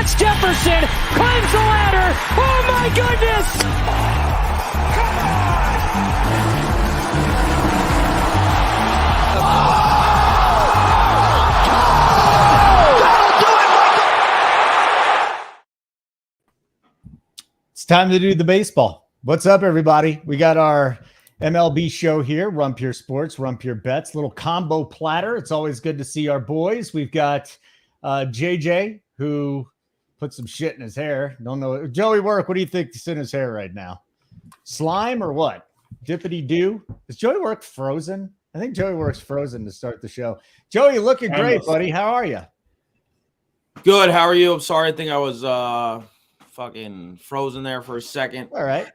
Watch Jefferson climbs the ladder. Oh my goodness! It's time to do the baseball. What's up, everybody? We got our MLB show here, Run Pure Sports, Run Pure Bets, little combo platter. It's always good to see our boys. We've got JJ, who put some shit in his hair. Don't know. Joey Work, what do you think is in his hair right now? Slime or what? Dippity doo? Is Joey Work frozen? I think Joey Work's frozen to start the show. Joey, looking great, buddy. How are you? Good. How are you? I'm sorry. I think I was fucking frozen there for a second. All right.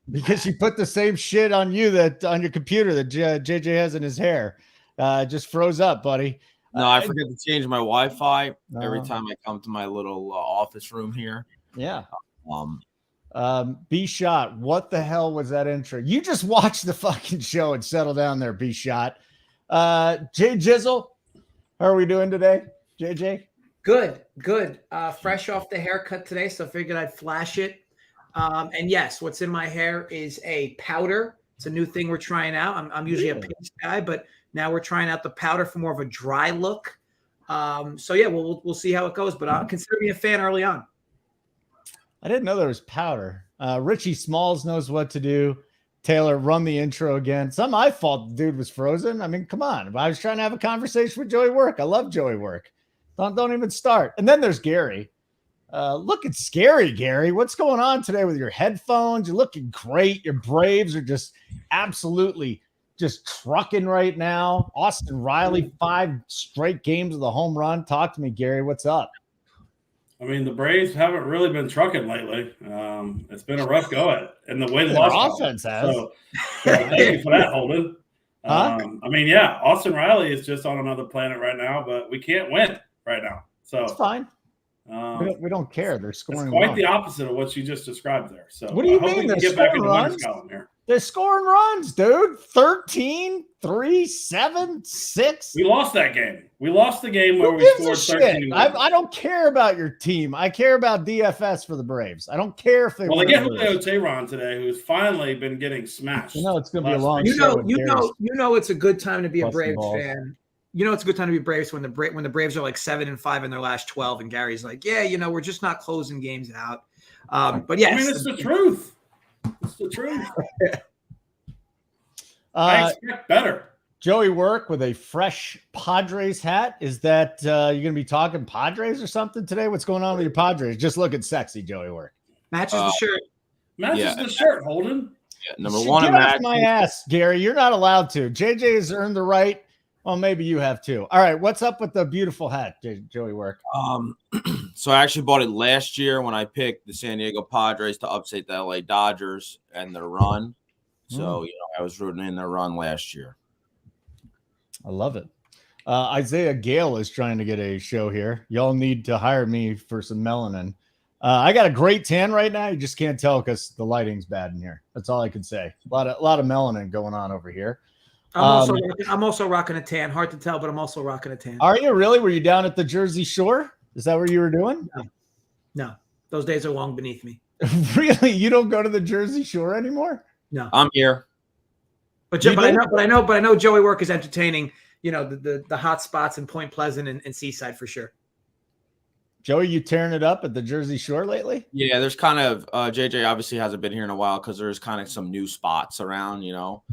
Because you put the same shit on you that on your computer that JJ has in his hair. Just froze up, buddy. No, I forget to change my Wi-Fi every time I come to my little office room here. Yeah. B Shot, what the hell was that intro? You just watch the fucking show and settle down there, B Shot. Jay Jizzle, how are we doing today, JJ? Good. Fresh off the haircut today, so I figured I'd flash it. And yes, what's in my hair is a powder. It's a new thing we're trying out. I'm usually a paste guy, but now we're trying out the powder for more of a dry look. So yeah, we'll see how it goes. But I'll consider me a fan early on. I didn't know there was powder. Richie Smalls knows what to do. Taylor, run the intro again. It's not my fault the dude was frozen. I mean, come on. I was trying to have a conversation with Joey Work. I love Joey Work. Don't even start. And then there's Gary. Looking scary, Gary. What's going on today with your headphones? You're looking great. Your Braves are just absolutely just trucking right now. Austin Riley, 5 straight games of the home run. Talk to me, Gary. What's up? I mean, the Braves haven't really been trucking lately. It's been a rough go at it. And the win-loss offense has. So thank you for that, Holden. Huh? I mean, yeah, Austin Riley is just on another planet right now, but we can't win right now. So it's fine. We don't care. They're scoring. It's quite the opposite of what you just described there. So what do you I hope mean? we can get back in the winner's column here. They're scoring runs, dude. 13, 3, 7, 6. We lost that game. We lost the game where we scored 13. I don't care about your team. I care about DFS for the Braves. I don't care if they. Well, they get Julio Teheran today, who's finally been getting smashed. You know it's going to be a long. You know, it's a good time to be a Braves fan. You know, it's a good time to be Braves when the Braves are like 7-5 in their last 12, and Gary's like, yeah, you know, we're just not closing games out. But yeah, I mean, it's the truth. It's the truth. I expect better. Joey Work with a fresh Padres hat. Is that you're going to be talking Padres or something today? What's going on with your Padres? Just looking sexy, Joey Work. Matches the shirt. Matches the shirt, Holden. Yeah, number one. Get off my ass, Gary. You're not allowed to. JJ has earned the right. Well, maybe you have too. All right, what's up with the beautiful hat, Joey Work? So I actually bought it last year when I picked the San Diego Padres to upset the LA Dodgers and their run. So, you know, I was rooting in their run last year. I love it. Isaiah Gale is trying to get a show here. Y'all need to hire me for some melanin. I got a great tan right now. You just can't tell because the lighting's bad in here. That's all I can say. A lot of melanin going on over here. I'm also rocking a tan. Hard to tell, but I'm also rocking a tan. Are you really? Were you down at the Jersey Shore? Is that what you were doing? No. Those days are long beneath me. Really? You don't go to the Jersey Shore anymore? No. I'm here. But I know Joey Work is entertaining, you know, the hot spots in Point Pleasant and Seaside for sure. Joey, you tearing it up at the Jersey Shore lately? Yeah, there's kind of JJ obviously hasn't been here in a while because there's kind of some new spots around, you know.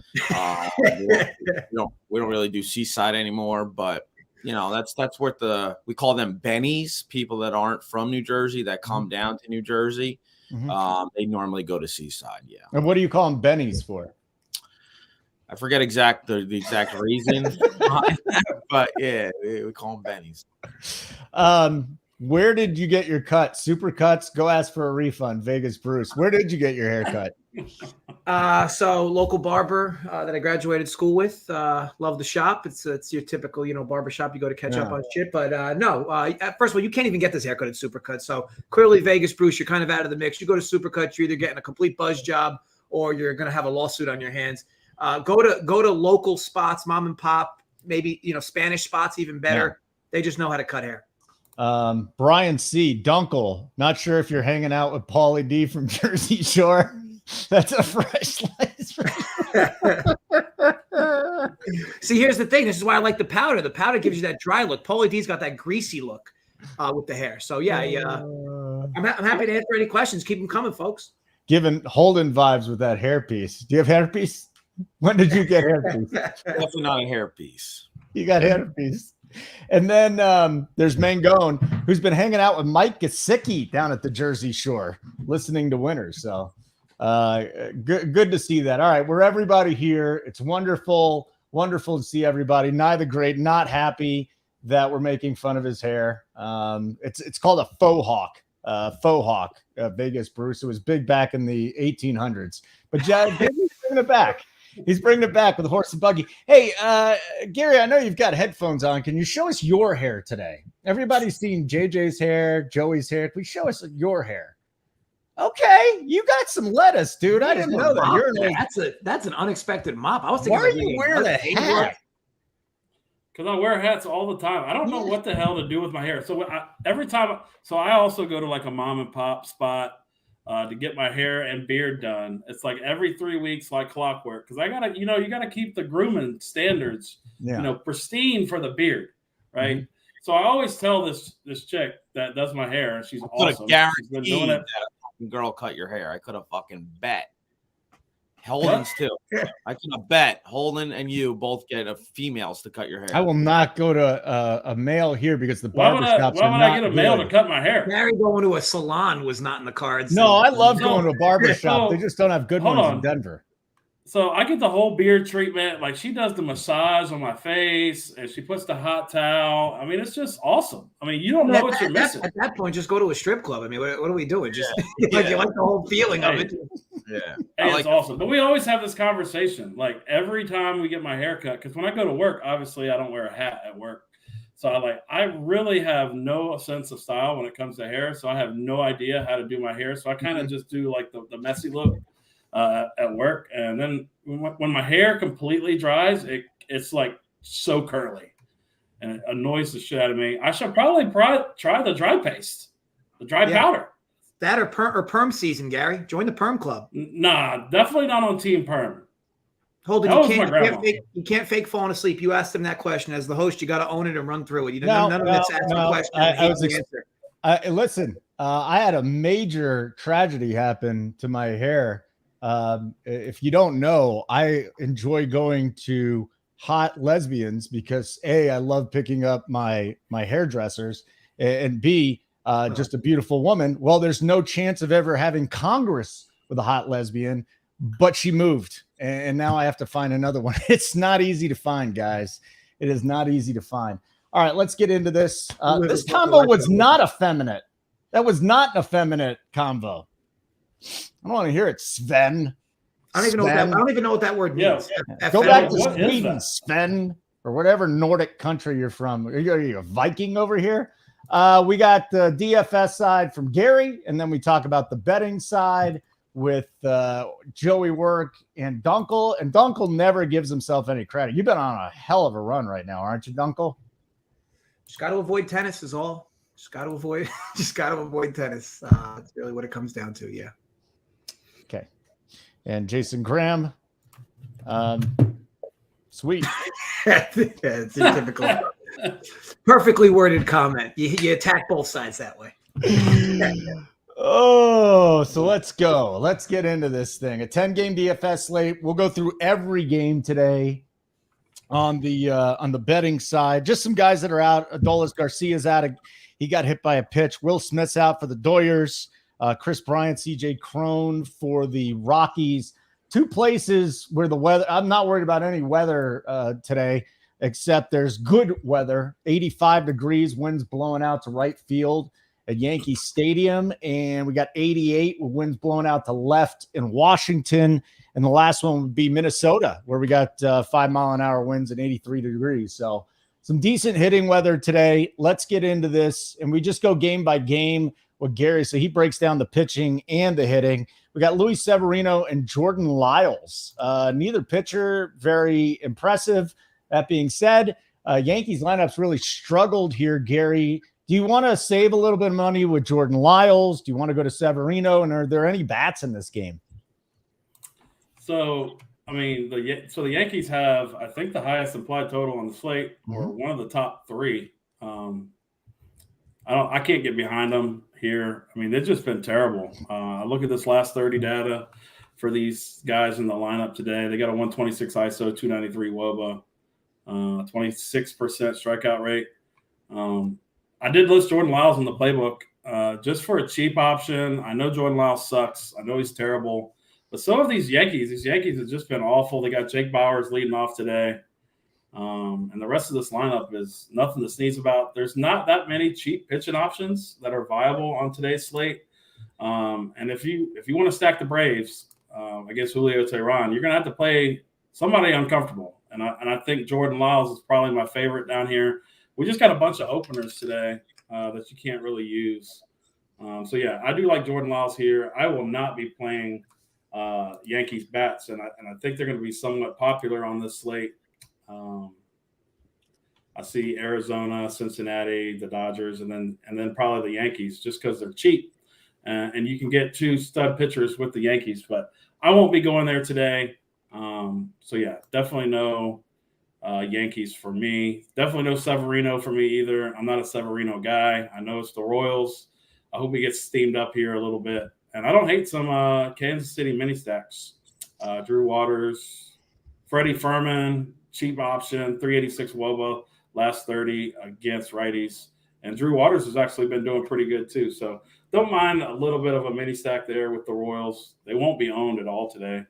We don't really do Seaside anymore, but you know, that's what we call them bennies, people that aren't from New Jersey that come down to New Jersey. They normally go to Seaside, yeah. And what do you call them bennies for? I forget the exact reason, but yeah, we call them bennies. Where did you get your cut? Supercuts? Go ask for a refund. Vegas Bruce. Where did you get your haircut? So local barber that I graduated school with. Love the shop. It's your typical, you know, barber shop. You go to catch up on shit. But first of all, you can't even get this haircut at Supercut. So clearly Vegas Bruce, you're kind of out of the mix. You go to Supercut, you're either getting a complete buzz job or you're going to have a lawsuit on your hands. Go to local spots, mom and pop, maybe, you know, Spanish spots, even better. Yeah. They just know how to cut hair. Brian C. Dunkel. Not sure if you're hanging out with Paulie D from Jersey Shore. That's a fresh slice. See, here's the thing. This is why I like the powder. The powder gives you that dry look. Paulie D's got that greasy look with the hair. So yeah, I'm happy to answer any questions. Keep them coming, folks. Giving Holden vibes with that hairpiece. Do you have hairpiece? When did you get hairpiece? Definitely not a hairpiece. You got hairpiece. And then there's Mangone, who's been hanging out with Mike Gesicki down at the Jersey Shore, listening to winners. So good to see that. All right, we're everybody here. It's wonderful to see everybody. Neither great, not happy that we're making fun of his hair. It's called a faux hawk. Vegas Bruce. It was big back in the 1800s, but he's bringing it back. He's bringing it back with a horse and buggy. Hey, Gary, I know you've got headphones on. Can you show us your hair today? Everybody's seen JJ's hair, Joey's hair. Can you show us your hair? Okay, you got some lettuce, dude. I didn't know that. That's an unexpected mop. I was thinking, why are you wearing a hat? Because I wear hats all the time. I don't know what the hell to do with my hair. So I also go to like a mom and pop spot to get my hair and beard done. It's like every 3 weeks, like clockwork. Because I gotta, you gotta keep the grooming standards, pristine for the beard, right? Mm-hmm. So I always tell this chick that does my hair, and she's awesome. She's been doing it. That girl cut your hair. I could have fucking bet. Holden's too. I can bet Holden and you both get females to cut your hair. I will not go to a male here because the barbershops Why would I get a male to cut my hair? Gary going to a salon was not in the cards. No, I love going to a barbershop. They just don't have good ones in Denver. So I get the whole beard treatment. Like she does the massage on my face and she puts the hot towel. I mean, it's just awesome. I mean, you don't know what you're missing. At that point, just go to a strip club. I mean, what are we doing? Just you like the whole feeling of it. Yeah. Hey, it's awesome. But we always have this conversation. Like every time we get my hair cut, because when I go to work, obviously I don't wear a hat at work. So I really have no sense of style when it comes to hair. So I have no idea how to do my hair. So I kind of just do like the messy look at work. And then when my hair completely dries, it's like so curly and it annoys the shit out of me. I should probably try the dry paste, the dry powder. That or perm season, Gary. Join the perm club. Nah, definitely not on team perm. Holden, you can't fake falling asleep. You asked him that question. As the host, you got to own it and run through it. None of that's asking a question. Listen, I had a major tragedy happen to my hair. If you don't know, I enjoy going to hot lesbians because A, I love picking up my hairdressers, and B, just a beautiful woman. Well, there's no chance of ever having Congress with a hot lesbian, but she moved, and now I have to find another one. It's not easy to find, guys. It is not easy to find. All right, let's get into this. This combo was not effeminate. That was not an effeminate combo. I don't want to hear it, Sven. I don't even know what that word means. Yeah. Go back to Sweden, Sven, or whatever Nordic country you're from. Are you a Viking over here? We got the DFS side from Gary, and then we talk about the betting side with Joey Work and Dunkel. And Dunkel never gives himself any credit. You've been on a hell of a run right now, aren't you, Dunkel? Just got to avoid tennis is all. Just got to avoid tennis. That's really what it comes down to. Yeah. Okay. And Jason Graham. Sweet. It's a typical, perfectly worded comment. You attack both sides that way. So let's go. Let's get into this thing. A 10-game DFS slate. We'll go through every game today on the betting side. Just some guys that are out. Adolis Garcia's out. He got hit by a pitch. Will Smith's out for the Doyers. Chris Bryant, CJ Crone for the Rockies. Two places where the weather, I'm not worried about any weather today, except there's good weather, 85 degrees, winds blowing out to right field at Yankee Stadium. And we got 88 with winds blowing out to left in Washington. And the last one would be Minnesota, where we got 5-mile-an-hour winds and 83 degrees. So some decent hitting weather today. Let's get into this. And we just go game by game with Gary. So he breaks down the pitching and the hitting. We got Luis Severino and Jordan Lyles. Neither pitcher very impressive. That being said, Yankees lineups really struggled here, Gary, Do you want to save a little bit of money with Jordan Lyles? Do you want to go to Severino? And are there any bats in this game? So, I mean, the Yankees have, I think, the highest implied total on the slate, or one of the top three. I can't get behind them here. I mean, they've just been terrible. I look at this last 30 data for these guys in the lineup today. They got a 126 ISO, 293 WOBA, 26% strikeout rate. I did list Jordan Lyles in the playbook just for a cheap option. I know Jordan Lyles sucks. I know he's terrible. But some of these Yankees have just been awful. They got Jake Bauers leading off today. And the rest of this lineup is nothing to sneeze about. There's not that many cheap pitching options that are viable on today's slate. And if you want to stack the Braves against Julio Teheran, you're going to have to play somebody uncomfortable. And I think Jordan Lyles is probably my favorite down here. We just got a bunch of openers today that you can't really use. So, yeah, I do like Jordan Lyles here. I will not be playing Yankees bats, and I think they're going to be somewhat popular on this slate. I see Arizona, Cincinnati, the Dodgers, and then probably the Yankees just because they're cheap. And you can get two stud pitchers with the Yankees, but I won't be going there today. So, yeah, definitely no Yankees for me. Definitely no Severino for me either. I'm not a Severino guy. I know it's the Royals. I hope he gets steamed up here a little bit. And I don't hate some Kansas City mini stacks. Drew Waters, Freddie Furman, cheap option, 386 WOBA, last 30 against righties. And Drew Waters has actually been doing pretty good too. So don't mind a little bit of a mini stack there with the Royals. They won't be owned at all today.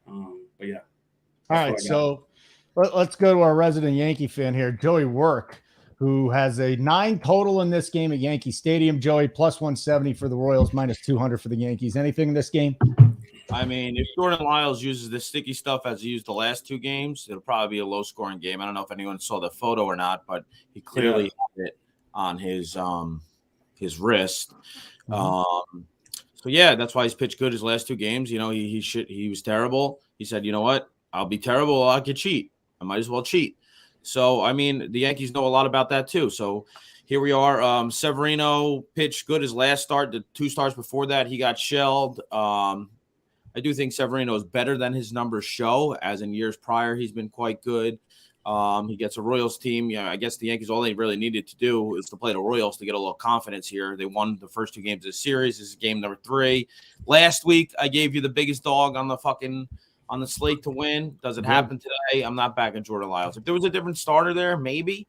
But yeah. All right. So let's go to our resident Yankee fan here, Joey Work, who has a 9 total in this game at Yankee Stadium. Joey, plus 170 for the Royals, minus 200 for the Yankees. Anything in this game? I mean, if Jordan Lyles uses this sticky stuff as he used the last 2 games, it'll probably be a low-scoring game. I don't know if anyone saw the photo or not, but he clearly had it on his wrist. So yeah, that's why he's pitched good his last 2 games. You know, he was terrible. He said, you know what? I'll be terrible. I could cheat. I might as well cheat. So, I mean, the Yankees know a lot about that too. So here we are. Severino pitched good his last start. The 2 starts before that, he got shelled. I do think Severino is better than his numbers show, as in years prior, he's been quite good. He gets a Royals team. Yeah, I guess the Yankees, all they really needed to do is to play the Royals to get a little confidence here. They won the first 2 games of the series. This is game number 3. Last week, I gave you the biggest dog on the slate to win. Does it happen today? I'm not backing Jordan Lyles. If there was a different starter there, maybe.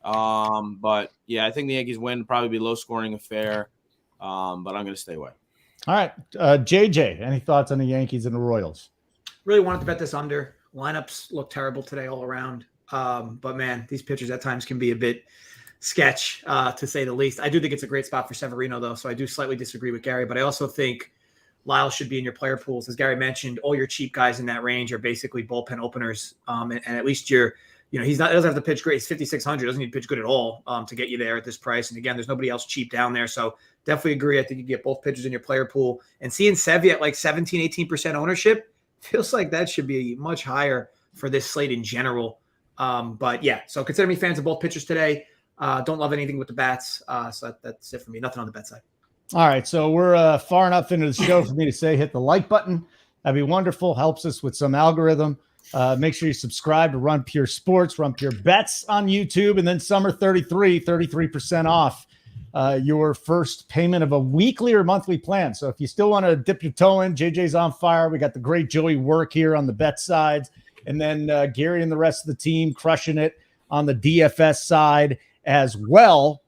But yeah, I think the Yankees win. Probably be low scoring affair. But I'm going to stay away. All right. JJ, any thoughts on the Yankees and the Royals? Really wanted to bet this under. Lineups look terrible today all around. But man, these pitchers at times can be a bit sketch, to say the least. I do think it's a great spot for Severino, though. So I do slightly disagree with Gary, but I also think Lyles should be in your player pools. As Gary mentioned, all your cheap guys in that range are basically bullpen openers. And at least he doesn't have to pitch great. He's 5,600. Doesn't need to pitch good at all to get you there at this price. And again, there's nobody else cheap down there. So definitely agree. I think you get both pitchers in your player pool. And seeing Sevy at like 17, 18% ownership feels like that should be much higher for this slate in general. But yeah, so consider me fans of both pitchers today. Don't love anything with the bats. So that's it for me. Nothing on the bet side. All right, so we're far enough into the show for me to say hit the like button. That'd be wonderful. Helps us with some algorithm. Make sure you subscribe to Run Pure Sports, Run Pure Bets on YouTube, and then Summer 33% off your first payment of a weekly or monthly plan. So if you still want to dip your toe in, JJ's on fire. We got the great Joey Work here on the bet sides, and then Gary and the rest of the team crushing it on the DFS side as well.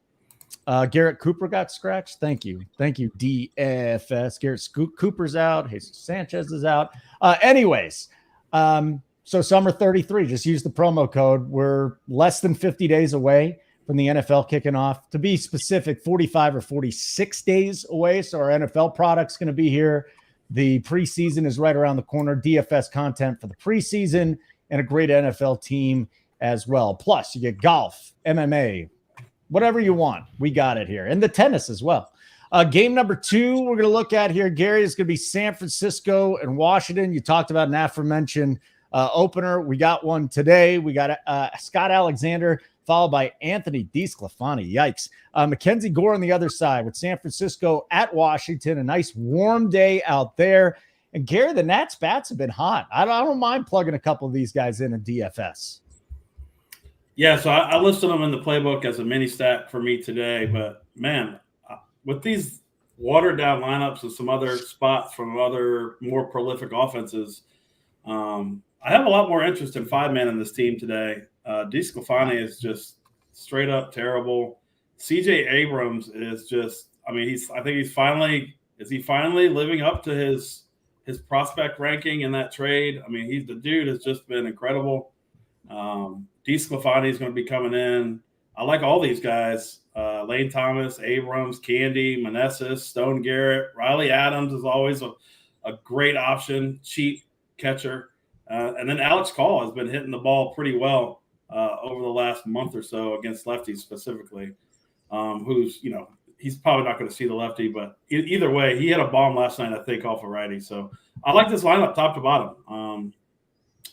Garrett Cooper got scratched. Thank you, DFS. Garrett Cooper's out. Jesus Sanchez is out. Anyways, so Summer 33, just use the promo code. We're less than 50 days away from the NFL kicking off. To be specific, 45 or 46 days away. So our NFL product's going to be here. The preseason is right around the corner. DFS content for the preseason and a great NFL team as well. Plus, you get golf, MMA, whatever you want. We got it here. And the tennis as well. Game number 2 we're going to look at here, Gary, is going to be San Francisco and Washington. You talked about an aforementioned opener. We got one today. We got Scott Alexander, followed by Anthony DeSclafani. Yikes. Mackenzie Gore on the other side with San Francisco at Washington. A nice warm day out there. And Gary, the Nats bats have been hot. I don't mind plugging a couple of these guys in DFS. Yeah, so I listed them in the playbook as a mini stack for me today. But, man, with these watered-down lineups and some other spots from other more prolific offenses, I have a lot more interest in 5-man in this team today. DeSclafani is just straight up terrible. CJ Abrams is just, I mean, I think he's finally living up to his prospect ranking in that trade? I mean, the dude has just been incredible. DeSclafani is going to be coming in. I like all these guys. Lane Thomas, Abrams, Candy, Meneses, Stone Garrett, Riley Adams is always a great option, cheap catcher. And then Alex Call has been hitting the ball pretty well over the last month or so against lefties specifically, who's, he's probably not going to see the lefty, but either way, he had a bomb last night, I think, off a righty. So I like this lineup top to bottom.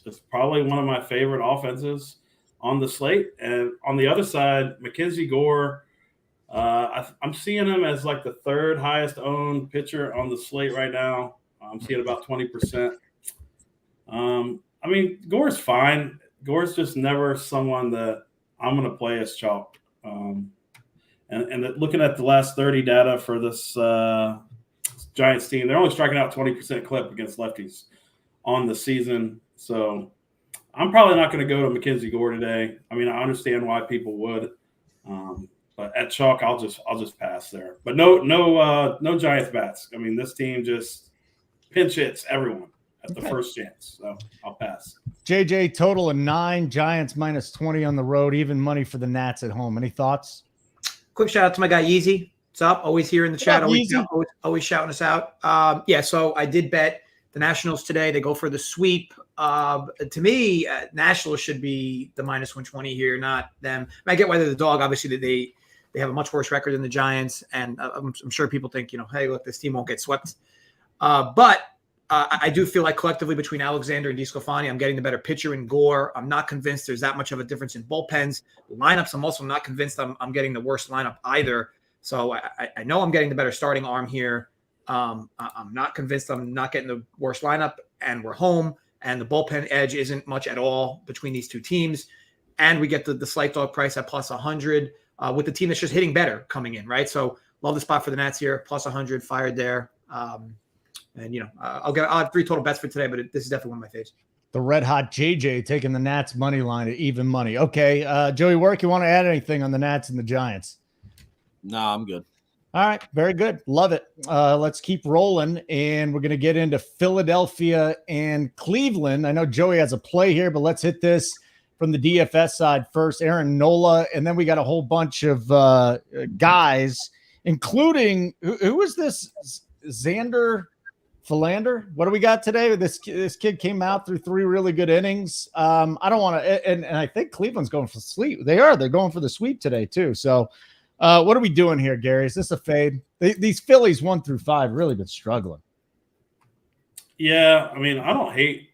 It's probably one of my favorite offenses on the slate. And on the other side, Mackenzie Gore, I'm seeing him as like the third highest owned pitcher on the slate right now. I'm seeing about 20%. I mean, Gore's fine. Gore's just never someone that I'm going to play as chalk. And looking at the last 30 data for this Giants team, they're only striking out 20% clip against lefties on the season. So I'm probably not going to go to Mackenzie Gore today. I mean, I understand why people would, but at chalk, I'll just pass there. But no Giants bats. I mean, this team just pinch hits everyone at the first chance. So I'll pass. JJ, total of 9, Giants minus 20 on the road, even money for the Nats at home. Any thoughts? Quick shout out to my guy Yeezy. What's up? Always here in the chat. Always shouting us out. So I did bet the Nationals today. They go for the sweep. To me, Nationals should be the minus 120 here, not them. I get why they're the dog. Obviously, they have a much worse record than the Giants, and I'm sure people think, hey, look, this team won't get swept. But I do feel like collectively between Alexander and DeSclafani, I'm getting the better pitcher in Gore. I'm not convinced there's that much of a difference in bullpens. Lineups, I'm also not convinced I'm getting the worst lineup either. So I know I'm getting the better starting arm here. I'm not convinced I'm not getting the worst lineup, and we're home, and the bullpen edge isn't much at all between these two teams. And we get the slight dog price at plus 100 with the team that's just hitting better coming in, right? So love the spot for the Nats here, plus 100, fired there. And, I'll have 3 total bets for today, but this is definitely one of my faves. The red hot JJ taking the Nats money line at even money. Okay. Joey Work, you want to add anything on the Nats and the Giants? No, I'm good. All right. Very good. Love it. Let's keep rolling. And we're going to get into Philadelphia and Cleveland. I know Joey has a play here, but let's hit this from the DFS side first. Aaron Nola. And then we got a whole bunch of guys, including who is this? Xander Philander. What do we got today? This kid came out through 3 really good innings. I don't want to, and I think Cleveland's going for the sweep. They're going for the sweep today too. So what are we doing here, Gary? Is this a fade? These Phillies 1 through 5 really been struggling. Yeah, I mean, I don't hate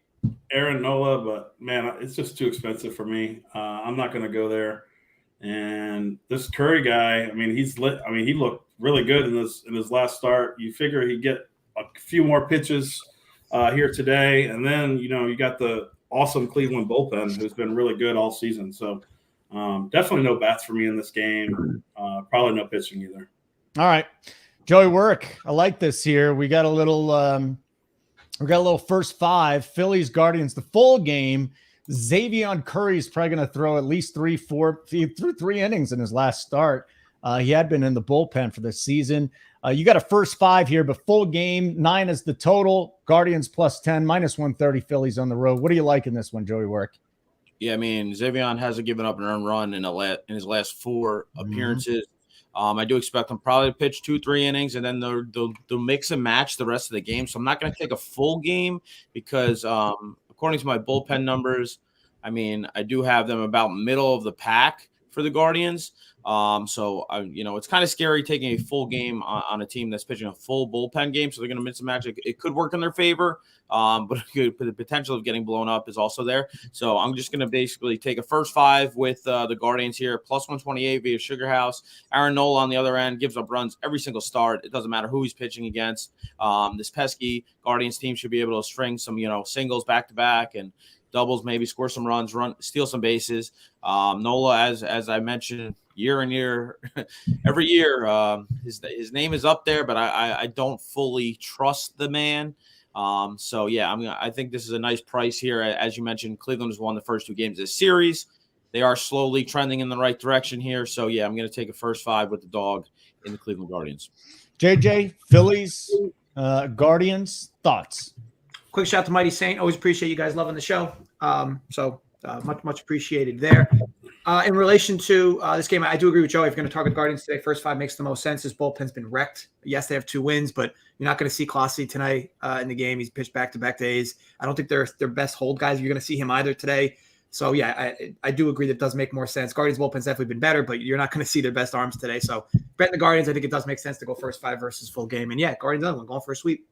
Aaron Nola, but man, it's just too expensive for me. I'm not going to go there. And this Curry guy, I mean, he looked really good in his last start. You figure he'd get a few more pitches here today, and then you got the awesome Cleveland bullpen who's been really good all season. So definitely no bats for me in this game. Probably no pitching either. All right, Joey Work. I like this here. We got a little first 5 Phillies Guardians, the full game. Xavier Curry is probably going to throw at least 3-4. He threw 3 innings in his last start. He had been in the bullpen for this season. You got a first 5 here, but full game, 9 is the total. Guardians plus 10, minus 130 Phillies on the road. What do you like in this one, Joey Work? Yeah, I mean, Xavier hasn't given up an earned run in his last 4 appearances. I do expect him probably to pitch 2-3 innings, and then they'll mix and match the rest of the game. So I'm not going to take a full game because according to my bullpen numbers, I mean, I do have them about middle of the pack. for the Guardians. So it's kind of scary taking a full game on a team that's pitching a full bullpen game. So they're going to miss a match. It could work in their favor, but the potential of getting blown up is also there. So I'm just going to basically take a first 5 with the Guardians here, plus 128 via Sugar House. Aaron Nola on the other end gives up runs every single start. It doesn't matter who he's pitching against. This pesky Guardians team should be able to string some, singles back to back and doubles, maybe score some runs, steal some bases. Nola, as I mentioned, year and year, every year, his name is up there, but I don't fully trust the man. I think this is a nice price here. As you mentioned, Cleveland has won the first 2 games of this series. They are slowly trending in the right direction here. So I'm going to take a first 5 with the dog in the Cleveland Guardians. JJ, Phillies, Guardians, thoughts? Quick shout to Mighty Saint. Always appreciate you guys loving the show. Much appreciated there. In relation to this game, I do agree with Joey. If you're going to target Guardians today, first 5 makes the most sense. His bullpen's been wrecked. Yes, they have 2 wins, but you're not going to see Classy tonight in the game. He's pitched back-to-back days. I don't think they're their best hold guys. You're going to see him either today. So, I do agree that it does make more sense. Guardians' bullpen's definitely been better, but you're not going to see their best arms today. So, betting the Guardians, I think it does make sense to go first 5 versus full game. And, Guardians on one, going for a sweep.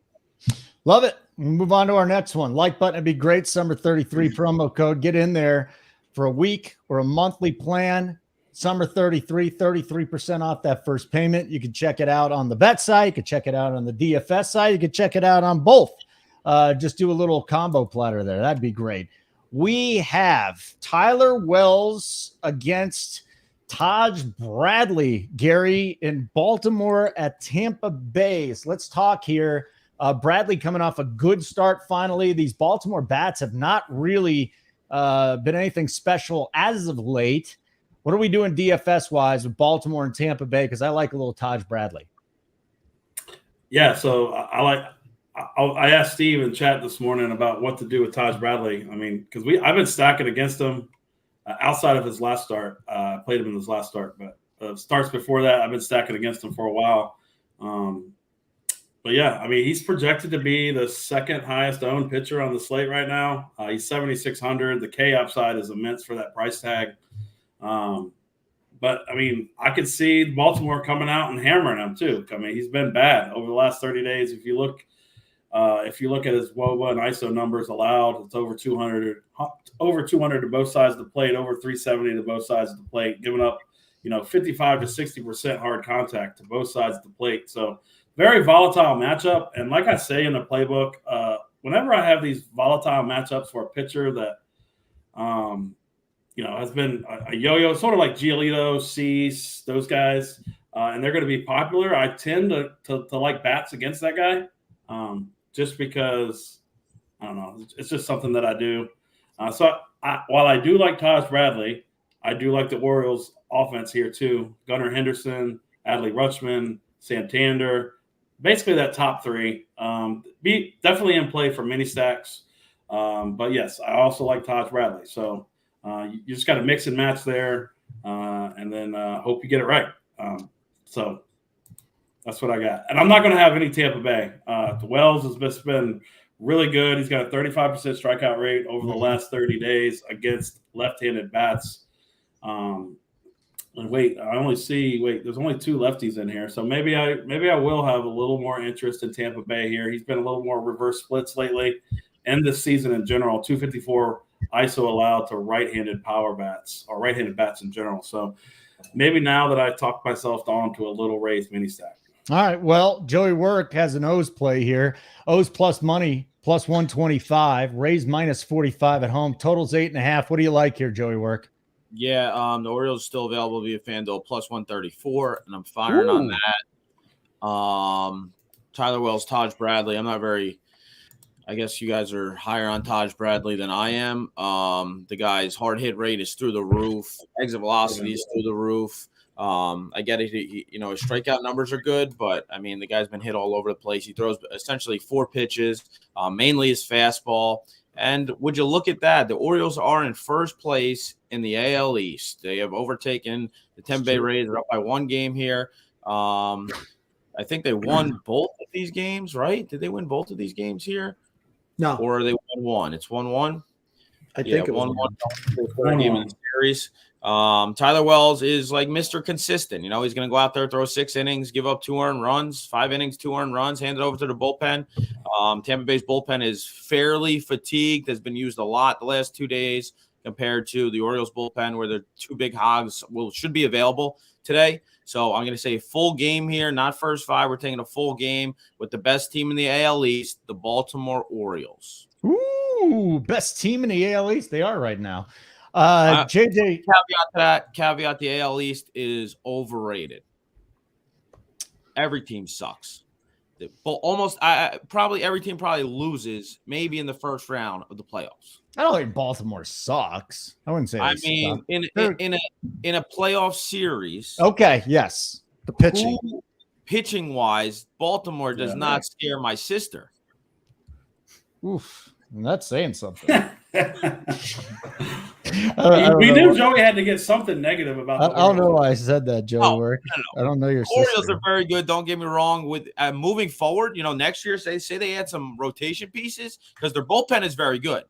Love it. We'll move on to our next one. Like button would be great. Summer 33 promo code. Get in there for a week or a monthly plan. Summer 33, 33% off that first payment. You can check it out on the bet site. You can check it out on the DFS site. You can check it out on both. Just do a little combo platter there. That'd be great. We have Tyler Wells against Taj Bradley, Gary, in Baltimore at Tampa Bay. So let's talk here. Bradley coming off a good start finally. These Baltimore bats have not really been anything special as of late. What are we doing DFS-wise with Baltimore and Tampa Bay? Because I like a little Taj Bradley. Yeah, so I asked Steve in chat this morning about what to do with Taj Bradley. I mean, because I've been stacking against him outside of his last start. I played him in his last start, but starts before that, I've been stacking against him for a while. But I mean, he's projected to be the second highest owned pitcher on the slate right now. He's 7,600. The K upside is immense for that price tag. But I mean, I could see Baltimore coming out and hammering him too. I mean, he's been bad over the last 30 days. If you look at his WOBA and ISO numbers allowed, it's over 200 to both sides of the plate, over 370 to both sides of the plate, giving up 55 to 60% hard contact to both sides of the plate. So very volatile matchup. And like I say in the playbook, whenever I have these volatile matchups for a pitcher that, has been a yo-yo, sort of like Giolito, Cease, those guys, and they're going to be popular, I tend to like bats against that guy just because, I don't know, it's just something that I do. While I do like Taj Bradley, I do like the Orioles offense here too. Gunnar Henderson, Adley Rutschman, Santander, basically that top 3. Be definitely in play for mini stacks. But yes, I also like Taj Bradley. So you just got to mix and match there, and then hope you get it right. So that's what I got. And I'm not going to have any Tampa Bay. Wells has just been really good. He's got a 35% strikeout rate over the last 30 days against left-handed bats. And there's only 2 lefties in here. So maybe I will have a little more interest in Tampa Bay here. He's been a little more reverse splits lately and this season in general, 254 ISO allowed to right-handed power bats or right-handed bats in general. So maybe now that I talked myself down to a little raised mini stack. All right. Well, Joey Work has an O's play here. O's plus money, plus 125, raise minus 45 at home. Totals 8.5. What do you like here, Joey Work? Yeah, the Orioles are still available via FanDuel, plus 134, and I'm firing on that. Tyler Wells, Taj Bradley. I'm not very – I guess you guys are higher on Taj Bradley than I am. The guy's hard hit rate is through the roof. Exit velocity is through the roof. I get it. His strikeout numbers are good, but, I mean, the guy's been hit all over the place. He throws essentially 4 pitches, mainly his fastball. And would you look at that? The Orioles are in first place in the AL East. They have overtaken the Tampa Bay Rays. They're up by 1 game here. I think they won both of these games, right? Did they win both of these games here? No. Or they won one? It's 1-1? I think it was 1-1. Third game in the series. Tyler Wells is like Mr. Consistent. You know, he's going to go out there, throw 6 innings, give up 2 earned runs, 5 innings, 2 earned runs, hand it over to the bullpen. Tampa Bay's bullpen is fairly fatigued, has been used a lot the last 2 days compared to the Orioles bullpen, where the 2 big hogs should be available today. So I'm going to say full game here, not first 5. We're taking a full game with the best team in the AL East, the Baltimore Orioles. Ooh, best team in the AL East. They are right now. JJ. Caveat, the AL East is overrated. Every team sucks. Probably every team probably loses maybe in the first round of the playoffs. I don't think Baltimore sucks. I wouldn't say. In a playoff series. Okay. Yes. The pitching. Pitching wise, Baltimore does not scare my sister. Oof. That's saying something. We knew Joey had to get something negative about I don't know why I said that, Joey. No. I don't know your Orioles sister. are very good. Don't get me wrong. With moving forward, next year, say they add some rotation pieces because their bullpen is very good.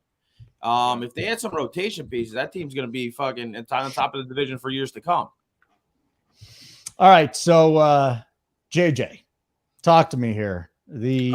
If they add some rotation pieces, that team's going to be fucking on top of the division for years to come. All right, so JJ, talk to me here.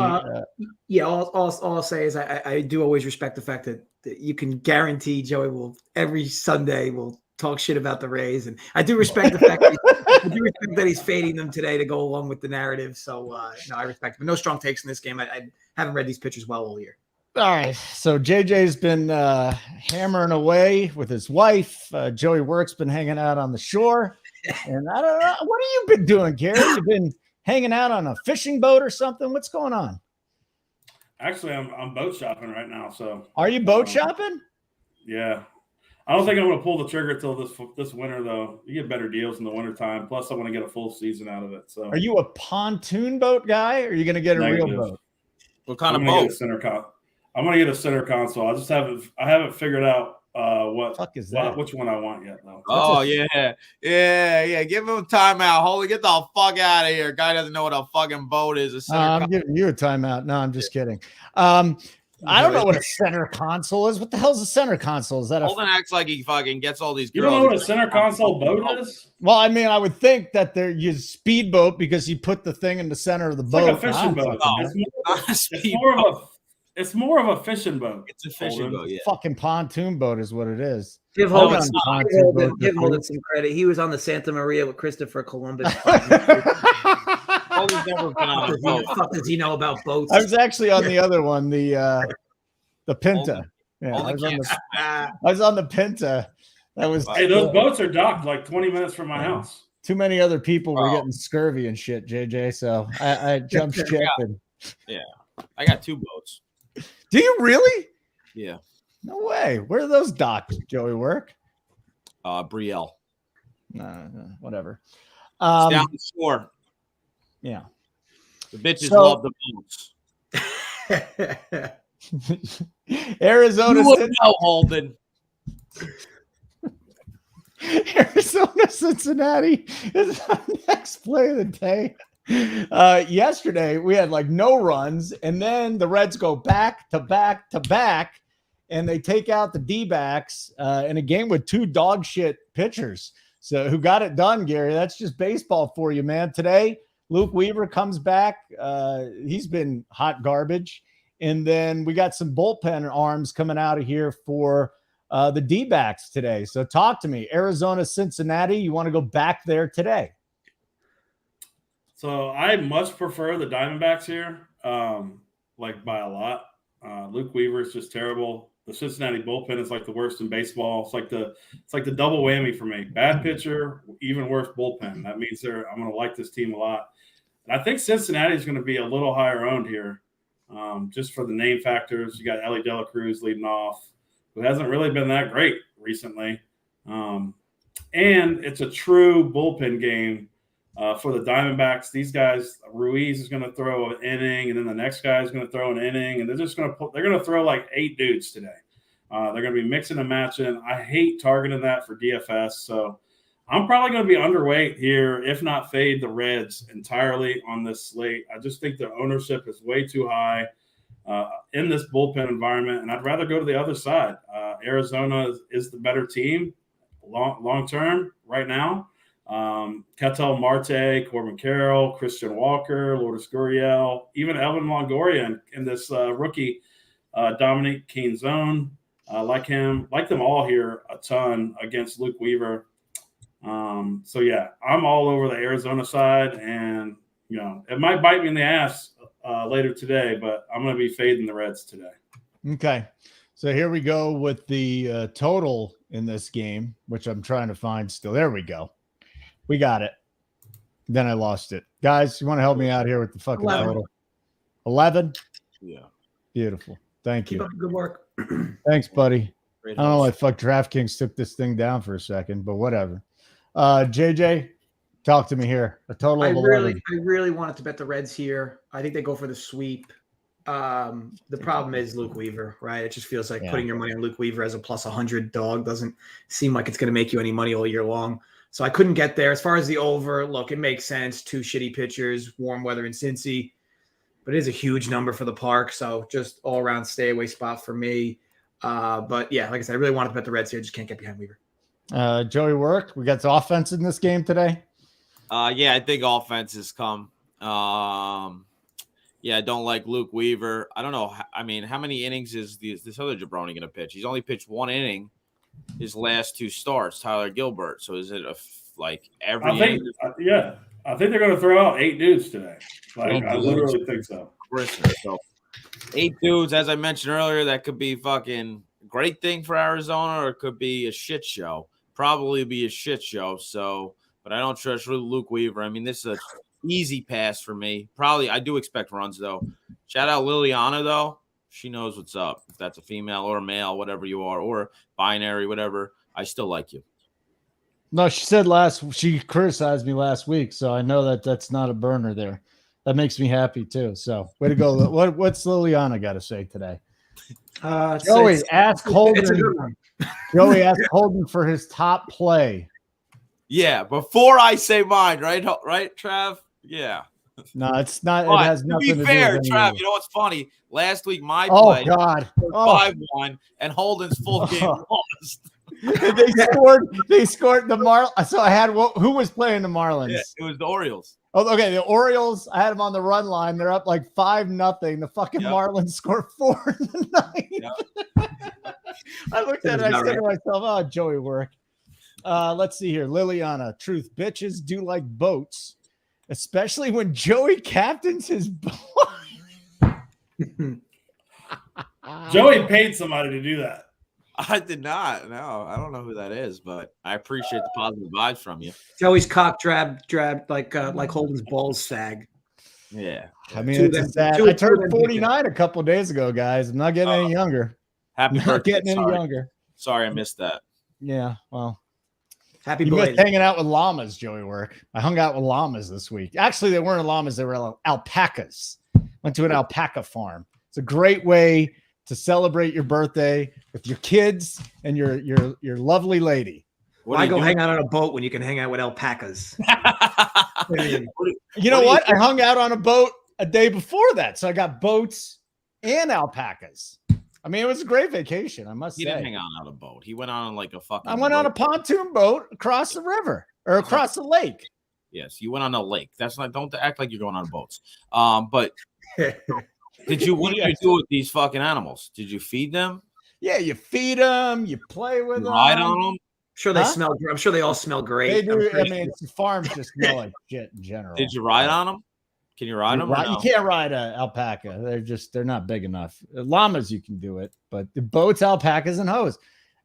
All I'll say is I do always respect the fact that you can guarantee Joey will every Sunday will talk shit about the Rays, and I do respect the fact that he's fading them today to go along with the narrative. So no, I respect him. No strong takes in this game. I haven't read these pitchers well all year. All right, so JJ's been hammering away with his wife. Joey Work's been hanging out on the shore, and I don't know what have you been doing, Gary? You've been hanging out on a fishing boat or something? What's going on? Actually, I'm boat shopping right now. So are you boat shopping? Yeah. I don't think I'm going to pull the trigger till this winter, though. You get better deals in the wintertime. Plus, I want to get a full season out of it. So, are you a pontoon boat guy, or are you going to get a real boat? What kind of boat? I'm going to get a center console. I haven't figured out what fuck is that? Which one I want yet, though. Yeah. Give him a timeout. Holy, get the fuck out of here. Guy doesn't know what a fucking boat is. I'm giving you a timeout. No, I'm just kidding. I don't know what a center console is. What the hell's a center console? Is that Holden acts like he fucking gets all these girls. You don't know what a center console boat is? Well, I mean, I would think that they're use speedboat because you put the thing in the center of the boat. Like a fishing boat. It's more of a fishing boat. It's a fishing boat, yeah. Fucking pontoon boat is what it is. Give Holden some credit. He was on the Santa Maria with Christopher Columbus. Holden's never been on a boat. What the fuck does he know about boats? I was actually on the other one, the Pinta. I was on the Pinta. That was those boats are docked like 20 minutes from my house. Too many other people were getting scurvy and shit, JJ. So I jumped ship. I got 2 boats. Do you really? Yeah. No way. Where are those docked, Joey Work? Brielle. Whatever. It's down the shore. Yeah. The bitches love the boats. Arizona. You wouldn't know, Holden. Arizona, Cincinnati is our next play of the day. Yesterday we had like no runs, and then the Reds go back to back to back, and they take out the D-backs in a game with 2 dog shit pitchers. So who got it done, Gary? That's just baseball for you, man. Today, Luke Weaver comes back. He's been hot garbage. And then we got some bullpen arms coming out of here for the D-backs today. So talk to me. Arizona, Cincinnati, you want to go back there today? So I much prefer the Diamondbacks here, like by a lot. Luke Weaver is just terrible. The Cincinnati bullpen is like the worst in baseball. It's like the double whammy for me. Bad pitcher, even worse bullpen. That means I'm going to like this team a lot. And I think Cincinnati is going to be a little higher owned here, just for the name factors. You got Ellie De La Cruz leading off, who hasn't really been that great recently. And it's a true bullpen game. For the Diamondbacks, these guys, Ruiz is going to throw an inning, and then the next guy is going to throw an inning, and they're going to throw like 8 dudes today. They're going to be mixing and matching. I hate targeting that for DFS, so I'm probably going to be underweight here, if not fade the Reds entirely on this slate. I just think the ownership is way too high in this bullpen environment, and I'd rather go to the other side. Arizona is the better team. long term right now. Ketel Marte, Corbin Carroll, Christian Walker, Lourdes Gurriel, even Evan Longoria in this rookie Dominic Canzone. Like them all here a ton against Luke Weaver. So yeah, I'm all over the Arizona side, and it might bite me in the ass later today, but I'm going to be fading the Reds today. Okay. So here we go with the total in this game, which I'm trying to find still. There we go. We got it. Then I lost it. Guys, you want to help me out here with the fucking 11. total? 11? Yeah. Beautiful. Thank Keep you. up the good work. Thanks, buddy. Great I don't know why host. fuck DraftKings took this thing down for a second, but whatever. JJ, talk to me here. A total of 11. I really wanted to bet the Reds here. I think they go for the sweep. The problem is Luke Weaver, right? It just feels like putting your money on Luke Weaver as a plus 100 dog doesn't seem like it's going to make you any money all year long. So I couldn't get there. As far as the over, look, it makes sense. 2 shitty pitchers, warm weather in Cincy, but it is a huge number for the park. So just all around stay away spot for me. But yeah, like I said, I really wanted to bet the Reds here. Just can't get behind Weaver. Joey Work, we got the offense in this game today. Yeah, I think offense has come. Yeah, I don't like Luke Weaver. I don't know. I mean, how many innings is this other jabroni going to pitch? He's only pitched 1 inning his last 2 starts, Tyler Gilbert. So is it every I think, inning? I think they're going to throw out 8 dudes today. I literally think so. So 8 dudes, as I mentioned earlier, that could be fucking great thing for Arizona, or it could be a shit show. Probably be a shit show. So, but I don't trust Luke Weaver. I mean, this is an easy pass for me. Probably, I do expect runs though. Shout out Liliana though. She knows what's up. If that's a female or a male, whatever you are, or binary, whatever, I still like you. No, she criticized me last week, so I know that that's not a burner there. That makes me happy too. So way to go. What's Liliana got to say today? Joey, ask Holden. Joey, ask Holden for his top play. Yeah, before I say mine, right, Trav? Yeah. No, it's not. But it has nothing to be fair, do with Trav, anything. you know what's funny? Last week, my Oh play God, was 5-1, and Holden's full game lost. They scored the Marlins. So I had who was playing the Marlins? Yeah, it was the Orioles. Oh, okay. The Orioles. I had them on the run line. They're up like 5-0. The fucking Marlins scored 4 in the night. Yep. I looked at it. I said to myself, "Oh, Joey Work." Let's see here. Liliana, truth, bitches do like boats, especially when Joey captains his boat. Joey paid somebody to do that. I did not. No, I don't know who that is, but I appreciate the positive vibes from you. Joey's cock drab like Holden's balls sag. Yeah. I mean, it's sad. I turned 49 a couple of days ago, guys. I'm not getting any younger. Happy Not birthday. getting any younger. Sorry, I missed that. Yeah, well. Happy You missed belated. hanging out with llamas, Joey Work. I hung out with llamas this week. Actually, they weren't llamas. They were alpacas. Went to an alpaca farm. It's a great way to celebrate your birthday with your kids and your lovely lady. Why go hang out on a boat when you can hang out with alpacas? You know what? I hung out on a boat a day before that. So I got boats and alpacas. I mean, it was a great vacation, I must say. He didn't hang out on a boat. He went on like a fucking I went on a pontoon boat across the river or across the lake. Yes, you went on a lake. That's not, don't act like you're going on boats. But what did you do with these fucking animals? Did you feed them? Yeah, you feed them, you play with them. Ride on them? I'm sure they smell. I'm sure they all smell great. They do. I mean, farms just smell like shit in general. Did you ride on them? Can you ride them? You can't ride an alpaca. They're not big enough. Llamas, you can do it, but the boats, alpacas, and hoes.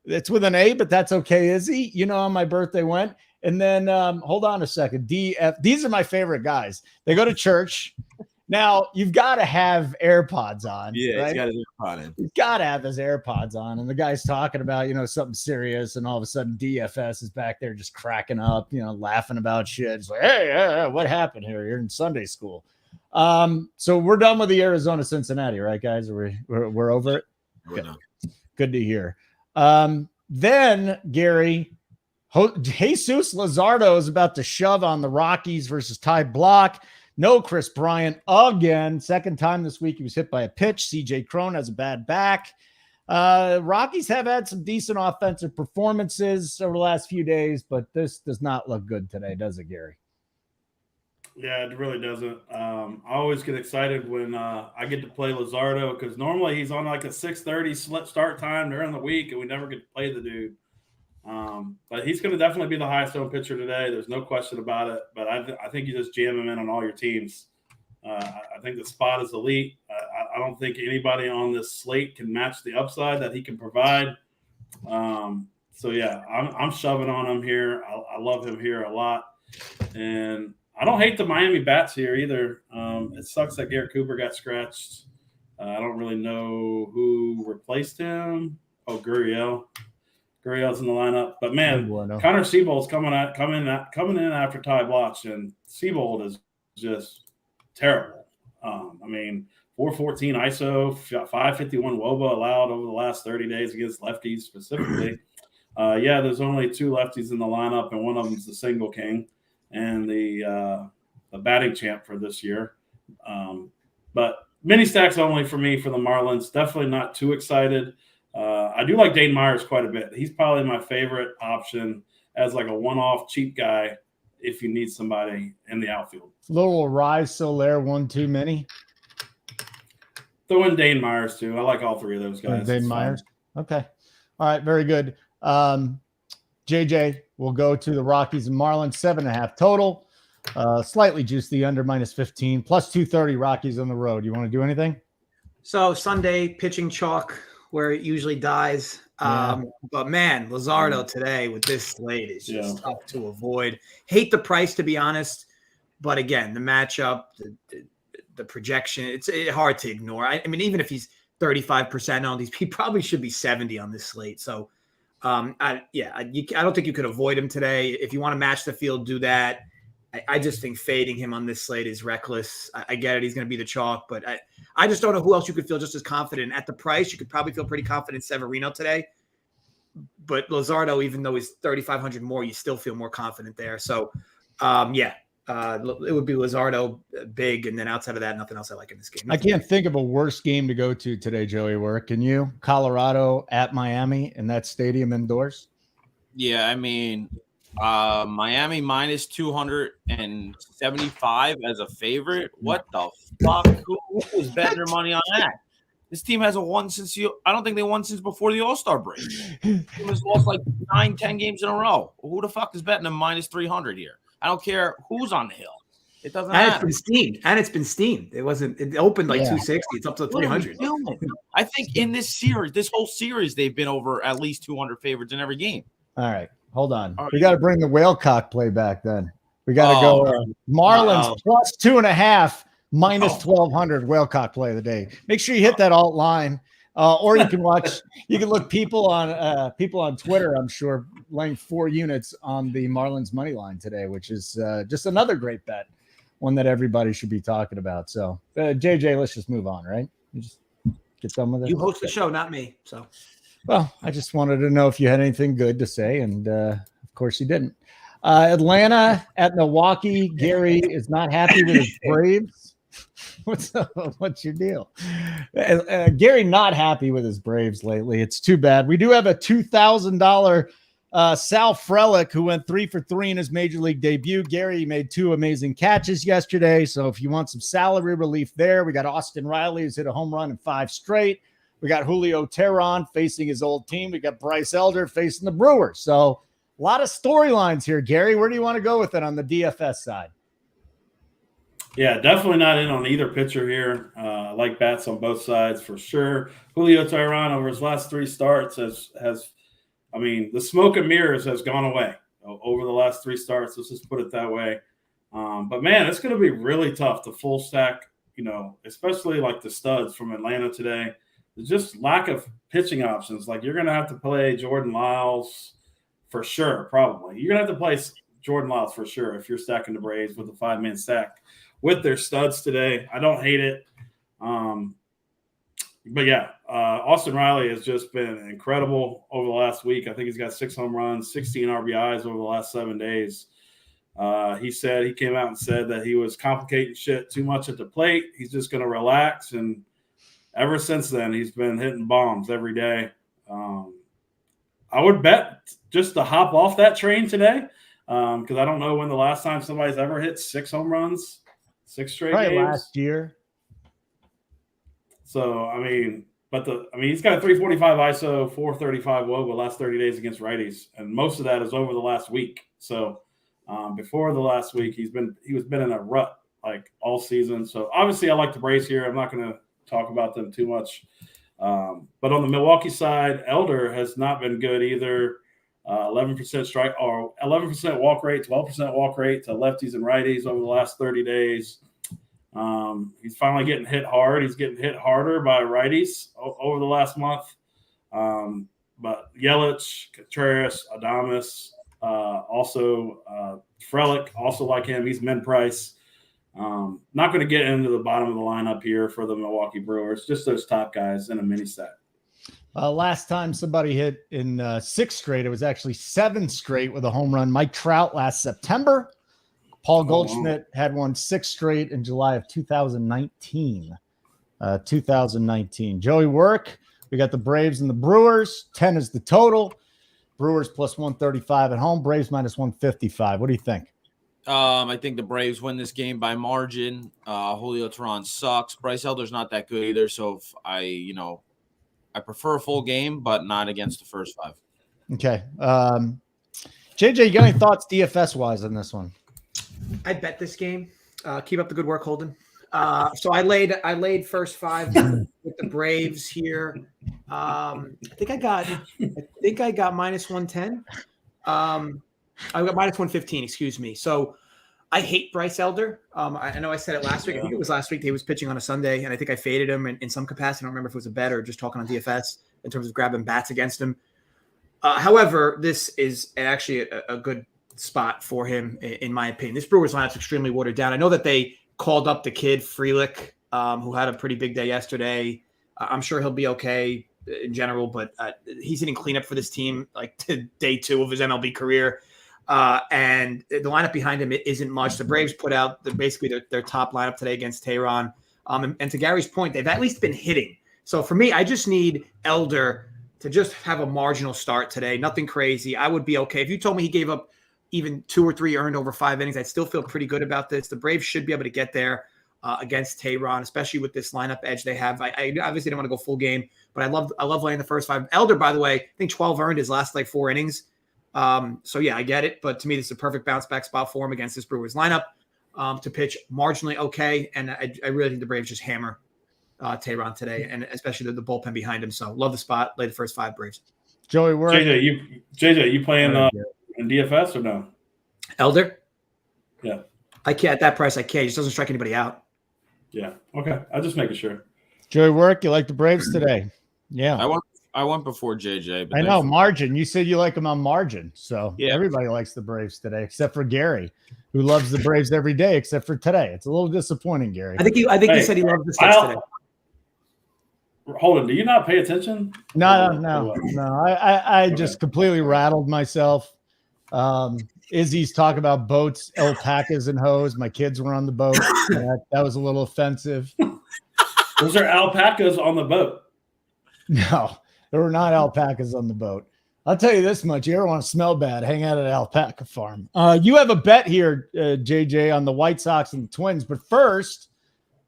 It's with an A, but that's okay, Izzy. You know how my birthday went. And then hold on a second. DF. These are my favorite guys. They go to church. Now you've got to have AirPods on. Yeah, right? he's got his AirPod in. He's got to have his AirPods on, and the guy's talking about something serious, and all of a sudden DFS is back there just cracking up, laughing about shit. It's like, hey, what happened here? You're in Sunday school. So we're done with the Arizona Cincinnati, right, guys? We're over it. Good to hear. Then Gary, Jesus Luzardo is about to shove on the Rockies versus Ty Block. No Chris Bryant again. Second time this week he was hit by a pitch. CJ Cron has a bad back. Rockies have had some decent offensive performances over the last few days, but this does not look good today, does it, Gary? Yeah, it really doesn't. I always get excited when I get to play Luzardo because normally he's on like a 6:30 start time during the week, and we never get to play the dude. But he's going to definitely be the highest owned pitcher today. There's no question about it. But I think you just jam him in on all your teams. I think the spot is elite. I don't think anybody on this slate can match the upside that he can provide. So yeah, I'm shoving on him here. I love him here a lot, and I don't hate the Miami bats here either. It sucks that Garrett Cooper got scratched. I don't really know who replaced him. Oh, Gurriel. Gurriel's in the lineup, but man, Connor Seabold's coming in after Ty Blotch, and Seabold is just terrible. I mean, 414 ISO, 551 WOBA allowed over the last 30 days against lefties specifically. Yeah, there's only 2 lefties in the lineup, and one of them's the single king and the batting champ for this year. But mini stacks only for me for the Marlins. Definitely not too excited. I do like Dane Myers quite a bit. He's probably my favorite option as like a one-off cheap guy if you need somebody in the outfield. Little Rise Soler, 1 too many. Throw in Dane Myers too. I like all 3 of those guys. Dane Myers. Okay. All right. Very good. JJ will go to the Rockies and Marlins, 7.5 total. Slightly juice the under, -15, plus 230 Rockies on the road. You want to do anything? So Sunday pitching chalk where it usually dies. But man, Luzardo today with this slate is just tough to avoid. Hate the price, to be honest. But again, the matchup, the projection, it's hard to ignore. I mean, even if he's 35% on these, he probably should be 70 on this slate. So I don't think you could avoid him today. If you want to match the field, do that. I just think fading him on this slate is reckless. I get it. He's going to be the chalk, but I just don't know who else you could feel just as confident. At the price, you could probably feel pretty confident Severino today. But Luzardo, even though he's 3,500 more, you still feel more confident there. So, it would be Luzardo big, and then outside of that, nothing else I like in this game. I can't think of a worse game to go to today, Joey. Can you? Colorado at Miami in that stadium indoors? Yeah, I mean, Miami -275 as a favorite. What the fuck? Who was betting their money on that? This team hasn't won I don't think they won since before the All-Star break. It was lost like 9-10 games in a row. Who the fuck is betting them -300 here? I don't care who's on the hill. It doesn't matter. It's been steamed. It opened like 260. It's up to 300. I think in this whole series, they've been over at least 200 favorites in every game. All right. Hold on. We got to bring the Whalecock play back then. We got to go Marlins plus 2.5 -1,200 Whalecock play of the day. Make sure you hit that alt line. Or you can look people on Twitter, I'm sure, laying 4 units on the Marlins money line today, which is just another great bet, one that everybody should be talking about. So, JJ, let's just move on, right? You just get done with it. You host the show, not me. So, well, I just wanted to know if you had anything good to say, and of course you didn't. Atlanta at Milwaukee. Gary is not happy with his Braves. What's your deal? Gary not happy with his Braves lately. It's too bad. We do have a $2,000 Sal Frelick who went 3 for 3 in his major league debut. Gary made 2 amazing catches yesterday. So if you want some salary relief there, we got Austin Riley who's hit a home run in 5 straight. We got Julio Teheran facing his old team. We got Bryce Elder facing the Brewers. So a lot of storylines here, Gary. Where do you want to go with it on the DFS side? Yeah, definitely not in on either pitcher here. I like bats on both sides for sure. Julio Teheran over his last 3 starts the smoke and mirrors has gone away over the last 3 starts. Let's just put it that way. But man, it's going to be really tough to full stack, especially like the studs from Atlanta today. There's just lack of pitching options. Like you're going to have to play Jordan Lyles for sure, probably. You're going to have to play Jordan Lyles for sure if you're stacking the Braves with a 5-man stack with their studs today. I don't hate it. But yeah, Austin Riley has just been incredible over the last week. I think he's got 6 home runs, 16 RBIs over the last 7 days. He came out and said that he was complicating shit too much at the plate. He's just going to relax. And ever since then, he's been hitting bombs every day. I would bet just to hop off that train today because I don't know when the last time somebody's ever hit 6 home runs, 6 straight Probably games. last year. So, he's got a 345 ISO, 435 WOBA last 30 days against righties, and most of that is over the last week. So, before the last week, he was been in a rut like all season. So, obviously, I like the Braves here. I'm not going to talk about them too much. But on the Milwaukee side, Elder has not been good either. 11% strike or 11% walk rate, 12% walk rate to lefties and righties over the last 30 days. He's finally getting hit hard. He's getting hit harder by righties over the last month. But Yelich, Contreras, Adames, also Frelick, also like him. He's mid-price. Not going to get into the bottom of the lineup here for the Milwaukee Brewers, just those top guys in a mini set. Last time somebody hit in 6 straight, it was actually 7 straight with a home run. Mike Trout last September. Paul Goldschmidt had won 6 straight in July of 2019. 2019. Joey Work, we got the Braves and the Brewers. 10 is the total. Brewers plus 135 at home. Braves minus 155. What do you think? I think the Braves win this game by margin. Julio Teheran sucks. Bryce Elder's not that good either. So if I prefer a full game, but not against the first 5. Okay. JJ, you got any thoughts DFS wise on this one? I bet this game. Keep up the good work, Holden. So I laid first 5 with the Braves here. I think I got minus 110. I got minus 115. Excuse me. So I hate Bryce Elder. I know I said it last week. I think it was last week. He was pitching on a Sunday, and I think I faded him in some capacity. I don't remember if it was a bet or just talking on DFS in terms of grabbing bats against him. However, this is actually a good spot for him, in my opinion. This Brewers lineup's extremely watered down. I know that they called up the kid Frelick, who had a pretty big day yesterday. I'm sure he'll be okay in general, but he's hitting cleanup for this team like to day 2 of his MLB career. And the lineup behind him isn't much. The Braves put out basically their top lineup today against Teheran. And to Gary's point, they've at least been hitting. So for me, I just need Elder to just have a marginal start today. Nothing crazy. I would be okay. If you told me he gave up even 2 or 3 earned over 5 innings, I'd still feel pretty good about this. The Braves should be able to get there against Teheran, especially with this lineup edge they have. I obviously don't want to go full game, but I love laying the first 5. Elder, by the way, I think 12 earned his last 4 innings. So yeah, I get it. But to me, this is a perfect bounce back spot for him against this Brewers lineup to pitch marginally okay. And I really think the Braves just hammer Teheran today, and especially the bullpen behind him. So love the spot. Lay the first 5 Braves. Joey Work. JJ, you playing in DFS or no? Elder? Yeah. I can't at that price. I can't. He just doesn't strike anybody out. Yeah. Okay. I'm just making sure. Joey Work, you like the Braves today? Yeah. I went before JJ. But I know margin. You said you like them on margin, so yeah. Everybody likes the Braves today, except for Gary, who loves the Braves every day, except for today. It's a little disappointing, Gary. I think he said he loved the Sticks today. Holden, do you not pay attention? No. I just completely rattled myself. Izzy's talking about boats, alpacas, and hoes. My kids were on the boat. That was a little offensive. Those are alpacas on the boat. No, there were not alpacas on the boat. I'll tell you this much. You ever want to smell bad, hang out at an alpaca farm. You have a bet here, JJ, on the White Sox and the Twins. But first,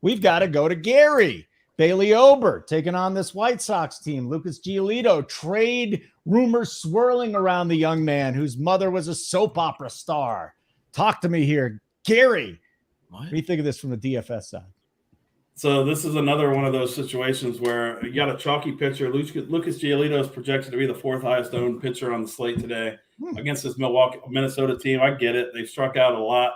we've got to go to Gary. Bailey Ober taking on this White Sox team. Lucas Giolito, trade rumors swirling around the young man whose mother was a soap opera star. Talk to me here. Gary, what do you think of this from the DFS side? So this is another one of those situations where you got a chalky pitcher. Lucas Giolito is projected to be the 4th highest owned pitcher on the slate today against this Minnesota team. I get it. They've struck out a lot,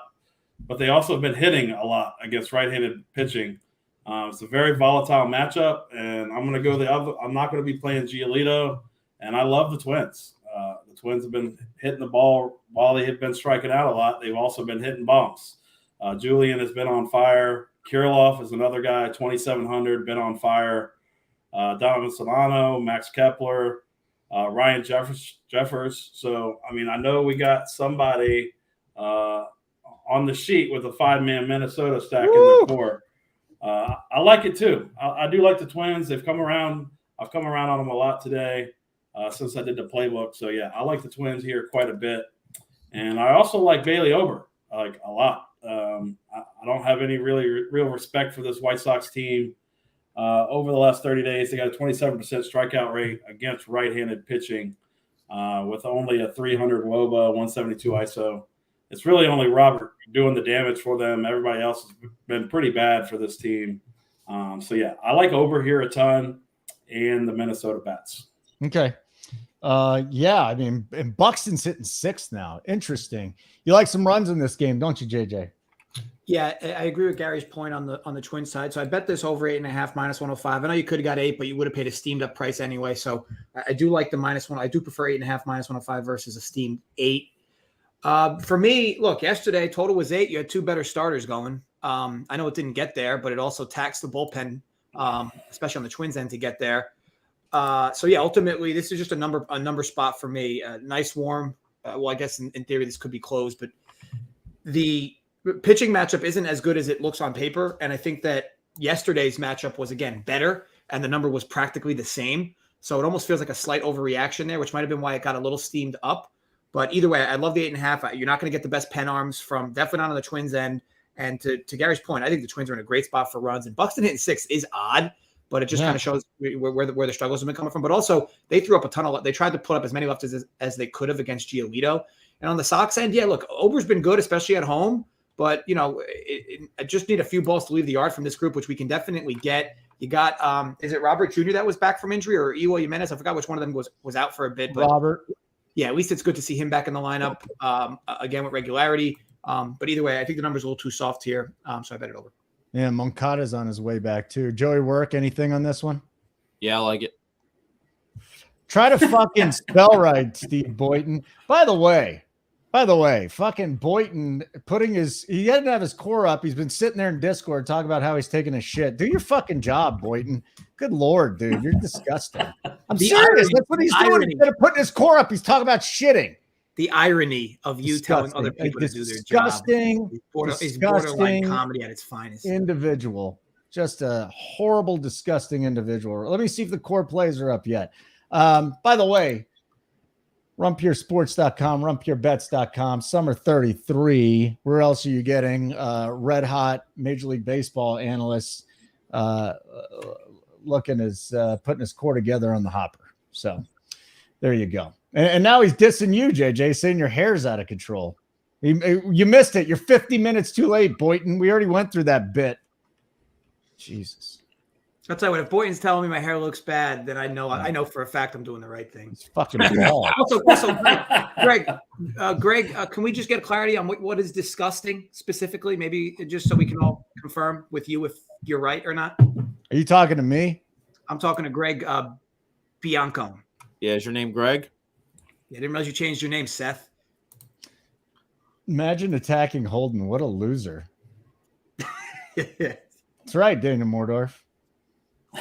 but they also have been hitting a lot against right-handed pitching. It's a very volatile matchup, and I'm going to go the other. I'm not going to be playing Giolito, and I love the Twins. The Twins have been hitting the ball while they have been striking out a lot. They've also been hitting bombs. Julian has been on fire. Kirilloff is another guy, 2,700, been on fire. Donovan Solano, Max Kepler, Ryan Jeffers. So, I mean, I know we got somebody on the sheet with a 5-man Minnesota stack in the core. I like it too. I do like the Twins. They've come around. I've come around on them a lot today since I did the playbook. So, yeah, I like the Twins here quite a bit. And I also like Bailey Ober like a lot. I don't have any real respect for this White Sox team. Over the last 30 days, they got a 27% strikeout rate against right-handed pitching with only a 300 WOBA, 172 ISO. It's really only Robert doing the damage for them. Everybody else has been pretty bad for this team. So, yeah, I like Ober here a ton and the Minnesota Bats. Okay. Yeah, I mean, and Buxton's hitting 6th now. Interesting. You like some runs in this game, don't you, JJ? Yeah, I agree with Gary's point on the Twins side. So I bet this over 8.5 minus 105. I know you could have got 8, but you would have paid a steamed up price anyway. So I do like the -1. I do prefer 8.5 minus 105 versus a steamed 8. For me, look, yesterday total was 8. You had 2 better starters going. I know it didn't get there, but it also taxed the bullpen, especially on the Twins end to get there. So yeah, ultimately this is just a number spot for me. Nice warm. Well, I guess in theory this could be closed, but the pitching matchup isn't as good as it looks on paper. And I think that yesterday's matchup was, again, better, and the number was practically the same. So it almost feels like a slight overreaction there, which might have been why it got a little steamed up. But either way, I love the 8.5. You're not going to get the best pen arms from definitely not on the Twins end. And to Gary's point, I think the Twins are in a great spot for runs. And Buxton hitting 6 is odd, but it just kind of shows where the struggles have been coming from. But also, they threw up a ton of – they tried to put up as many lefties as they could have against Giolito. And on the Sox end, yeah, look, Ober's been good, especially at home. But, I just need a few balls to leave the yard from this group, which we can definitely get. You got, is it Robert Jr. that was back from injury, or Eloy Jimenez? I forgot which one of them was out for a bit. But Robert. Yeah, at least it's good to see him back in the lineup again with regularity. But either way, I think the number's a little too soft here, so I bet it over. Yeah, Moncada's on his way back too. Joey Work, anything on this one? Yeah, I like it. Try to fucking spell right, Steve Boynton. By the way, fucking Boynton he didn't have his core up. He's been sitting there in Discord talking about how he's taking a shit. Do your fucking job, Boynton. Good Lord, dude. You're disgusting. I'm serious. That's what he's doing. Instead of putting his core up, he's talking about shitting. The irony of you telling other people to do their job. It's borderline comedy at its finest. Individual. Just a horrible, disgusting individual. Let me see if the core plays are up yet. By the way, RunPureSports.com, RunPureBets.com, Summer 33. Where else are you getting red hot Major League Baseball analysts putting his core together on the hopper? So there you go. And now he's dissing you, JJ, saying your hair's out of control. You missed it. You're 50 minutes too late, Boynton. We already went through that bit. Jesus. I'll tell you what, if Boynton's telling me my hair looks bad, then I know for a fact I'm doing the right thing. It's fucking bald. Also, Greg, can we just get clarity on what is disgusting specifically? Maybe just so we can all confirm with you if you're right or not. Are you talking to me? I'm talking to Greg Bianco. Yeah, is your name Greg? Yeah, I didn't realize you changed your name, Seth. Imagine attacking Holden. What a loser. That's right, Daniel Mordorf.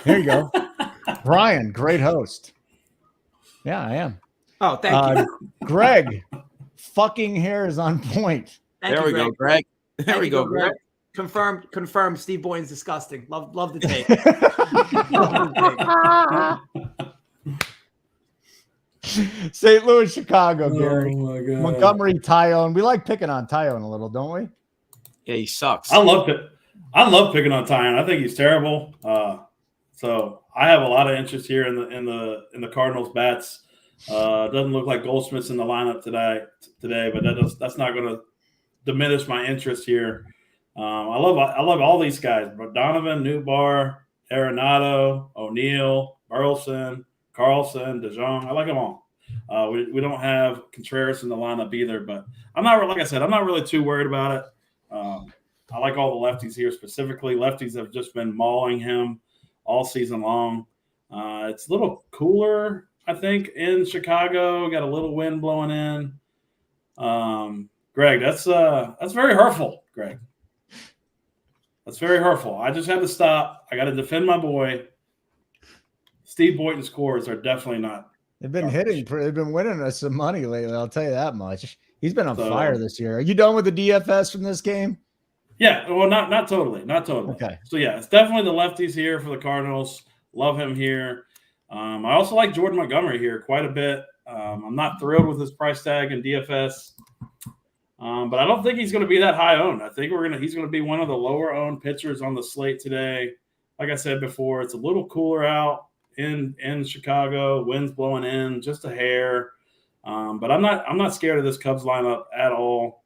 Here you go. Brian, great host. Yeah, I am. Oh, thank you. Greg, fucking hair is on point. There we go, Greg. There we go, Greg. Confirmed. Steve Boynton's disgusting. Love the take. St. Louis, Chicago, Gary. Oh my God. Montgomery, Tyone. We like picking on Tyone a little, don't we? Yeah, he sucks. I love picking on Tyone. I think he's terrible. So I have a lot of interest here in the Cardinals bats. Doesn't look like Goldschmidt's in the lineup today, but that's not going to diminish my interest here. I love all these guys: Donovan, Newbar, Arenado, O'Neill, Burleson, Carlson, DeJong. I like them all. We don't have Contreras in the lineup either, but I'm not really too worried about it. I like all the lefties here specifically. Lefties have just been mauling him all season long. It's a little cooler, I think, in Chicago. Got a little wind blowing in. Greg, that's very hurtful, Greg. That's very hurtful. I just had to stop. I got to defend my boy. Steve Boynton's scores are definitely not. They've been they've been winning us some money lately. I'll tell you that much. He's been on fire this year. Are you done with the DFS from this game? Yeah, well, not totally. Okay. So, yeah, it's definitely the lefties here for the Cardinals. Love him here. I also like Jordan Montgomery here quite a bit. I'm not thrilled with his price tag in DFS, but I don't think he's going to be that high owned. I think he's going to be one of the lower owned pitchers on the slate today. Like I said before, it's a little cooler out in Chicago. Wind's blowing in just a hair, but I'm not scared of this Cubs lineup at all.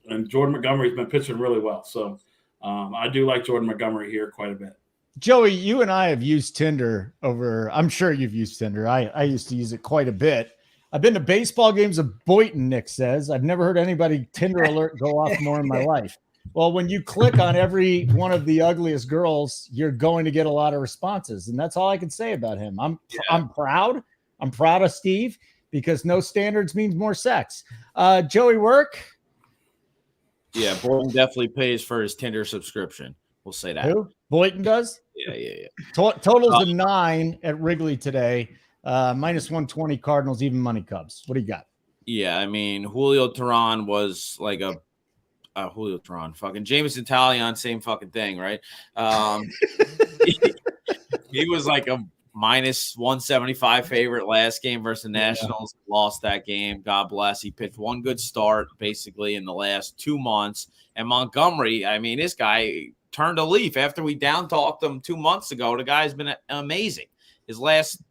And Jordan Montgomery's been pitching really well, so I do like Jordan Montgomery here quite a bit. Joey, you and I have used Tinder over. I'm sure you've used Tinder. I used to use it quite a bit. I've been to baseball games of Boynton, Nick says. I've never heard anybody Tinder alert go off more in my life. Well, when you click on every one of the ugliest girls, you're going to get a lot of responses. And that's all I can say about him. I'm proud. I'm proud of Steve because no standards means more sex. Joey Work. Yeah, Boynton definitely pays for his Tinder subscription. We'll say that. Who? Boynton does? Yeah. Totals a 9 at Wrigley today. Minus 120 Cardinals, even money Cubs. What do you got? Yeah, I mean, Julio Teheran was like a Julio Teheran. Fucking Jameson Taillon, same fucking thing, right? He was like a minus 175 favorite last game versus the Nationals. Lost that game. God bless. He pitched one good start basically in the last 2 months. And Montgomery, I mean, this guy turned a leaf after we down talked him 2 months ago. The guy's been amazing. His last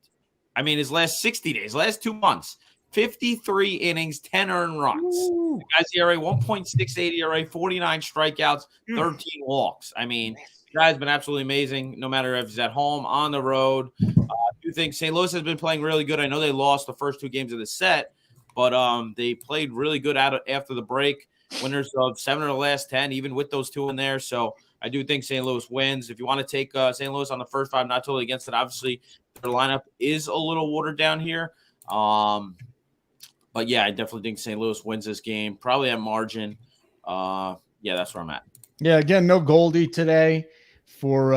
60 days, last 2 months, 53 innings, 10 earned runs. Ooh. The guy's ERA 1.68 ERA, 49 strikeouts, 13 walks. I mean, the guy's been absolutely amazing, no matter if he's at home, on the road. I do think St. Louis has been playing really good. I know they lost the first 2 games of the set, but they played really good after the break. Winners of 7 of the last 10, even with those 2 in there. So I do think St. Louis wins. If you want to take St. Louis on the first 5, not totally against it. Obviously, their lineup is a little watered down here. But, yeah, I definitely think St. Louis wins this game, probably at margin. Yeah, that's where I'm at. Yeah, again, no Goldie today for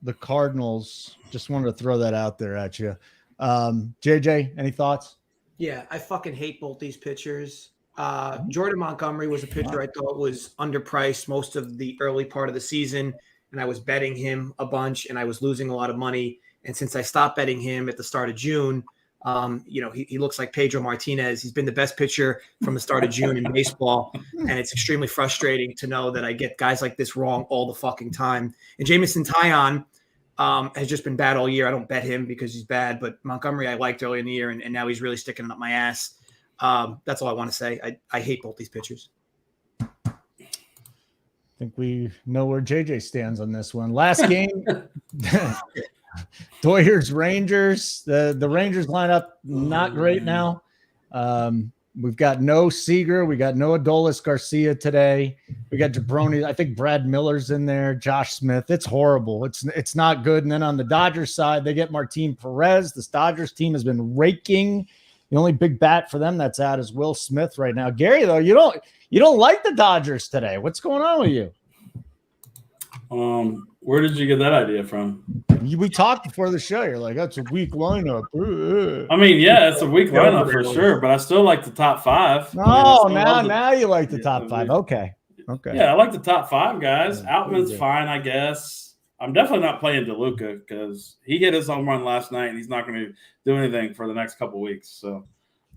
the Cardinals. Just wanted to throw that out there at you. JJ, any thoughts? Yeah, I fucking hate both these pitchers. Jordan Montgomery was a pitcher I thought was underpriced most of the early part of the season, and I was betting him a bunch, and I was losing a lot of money. And since I stopped betting him at the start of June, he looks like Pedro Martinez. He's been the best pitcher from the start of June in baseball, and it's extremely frustrating to know that I get guys like this wrong all the fucking time. And Jameson Taillon has just been bad all year. I don't bet him because he's bad, but Montgomery I liked early in the year, and now he's really sticking up my ass. That's all I want to say. I hate both these pitchers. I think we know where JJ stands on this one. Last game, Doyers Rangers. The Rangers lineup not great now. We've got no Seager. We got no Adolis Garcia today. We got Jabroni. I think Brad Miller's in there. Josh Smith. It's horrible. It's not good. And then on the Dodgers side, they get Martin Perez. This Dodgers team has been raking. The only big bat for them that's out is Will Smith right now. Gary, though, you don't like the Dodgers today. What's going on with you? Where did you get that idea from? We talked before the show. You're like, that's a weak lineup. I mean, yeah, it's a weak lineup for sure, but I still like the top 5. Oh, now you like the top 5. Okay. Yeah, I like the top 5 guys. Outman's fine, I guess. I'm definitely not playing DeLuca because he hit his home run last night, and he's not going to do anything for the next couple weeks. So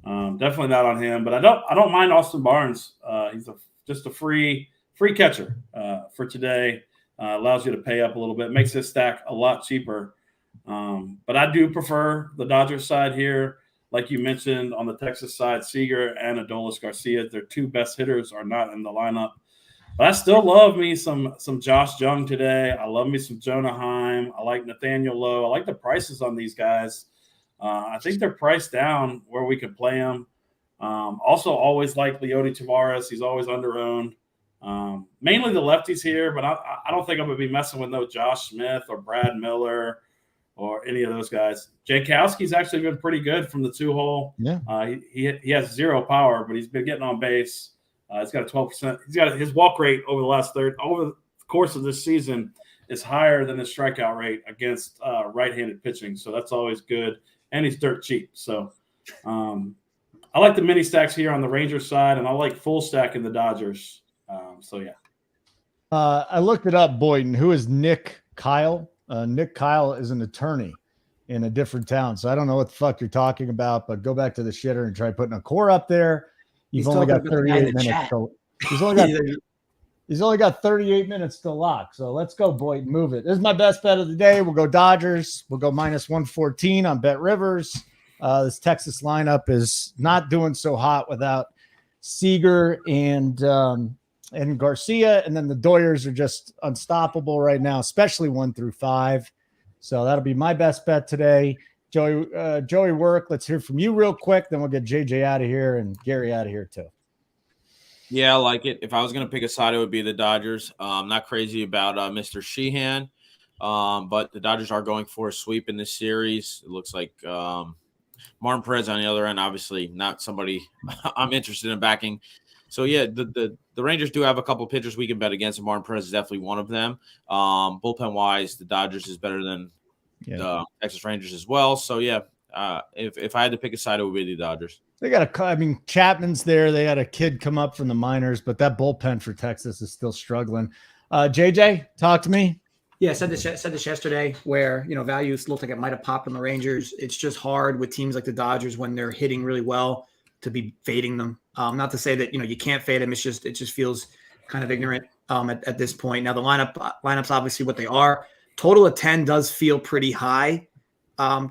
definitely not on him. But I don't mind Austin Barnes. He's just a free catcher for today. Allows you to pay up a little bit, makes his stack a lot cheaper. But I do prefer the Dodgers side here. Like you mentioned on the Texas side, Seager and Adolis Garcia, their 2 best hitters are not in the lineup. But I still love me some Josh Jung today. I love me some Jonah Heim. I like Nathaniel Lowe. I like the prices on these guys. I think they're priced down where we could play them. Also, always like Leody Taveras. He's always under-owned. Mainly the lefties here, but I don't think I'm going to be messing with no Josh Smith or Brad Miller or any of those guys. Jankowski's actually been pretty good from the 2-hole. Yeah. He has 0 power, but he's been getting on base. He's got a 12%. He's got his walk rate over the course of this season is higher than his strikeout rate against right-handed pitching. So that's always good. And he's dirt cheap. So I like the mini stacks here on the Rangers side, and I like full stack in the Dodgers. So yeah. I looked it up, Boynton. Who is Nick Kyle? Nick Kyle is an attorney in a different town. So I don't know what the fuck you're talking about, but go back to the shitter and try putting a core up there. You've only got 38 minutes. He's only got 38 minutes to lock. So let's go, Boynton. Move it. This is my best bet of the day. We'll go Dodgers. We'll go -114 on Bet Rivers. This Texas lineup is not doing so hot without Seager and Garcia, and then the Doyers are just unstoppable right now, especially 1 through 5. So that'll be my best bet today. Joey Work, let's hear from you real quick. Then we'll get JJ out of here and Gary out of here too. Yeah, I like it. If I was going to pick a side, it would be the Dodgers. I'm not crazy about Mr. Sheehan, but the Dodgers are going for a sweep in this series. It looks like Martin Perez on the other end, obviously not somebody I'm interested in backing. So, yeah, the Rangers do have a couple of pitchers we can bet against, and Martin Perez is definitely one of them. Bullpen-wise, the Dodgers is better than the Texas Rangers as well. So, yeah, if I had to pick a side, it would be the Dodgers. They got Chapman's there. They had a kid come up from the minors, but that bullpen for Texas is still struggling. JJ, talk to me. Yeah, I said this yesterday where, values looked like it might have popped on the Rangers. It's just hard with teams like the Dodgers when they're hitting really well to be fading them. Not to say that, you can't fade them. It just feels kind of ignorant at this point. Now the lineups obviously what they are. Total of 10 does feel pretty high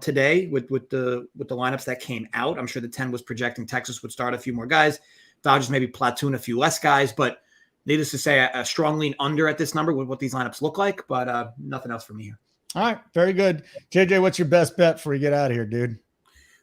today with the lineups that came out. I'm sure the 10 was projecting Texas would start a few more guys. Dodgers maybe platoon a few less guys, but needless to say, a strong lean under at this number with what these lineups look like, but nothing else from me here. All right, very good. JJ, what's your best bet before you get out of here, dude?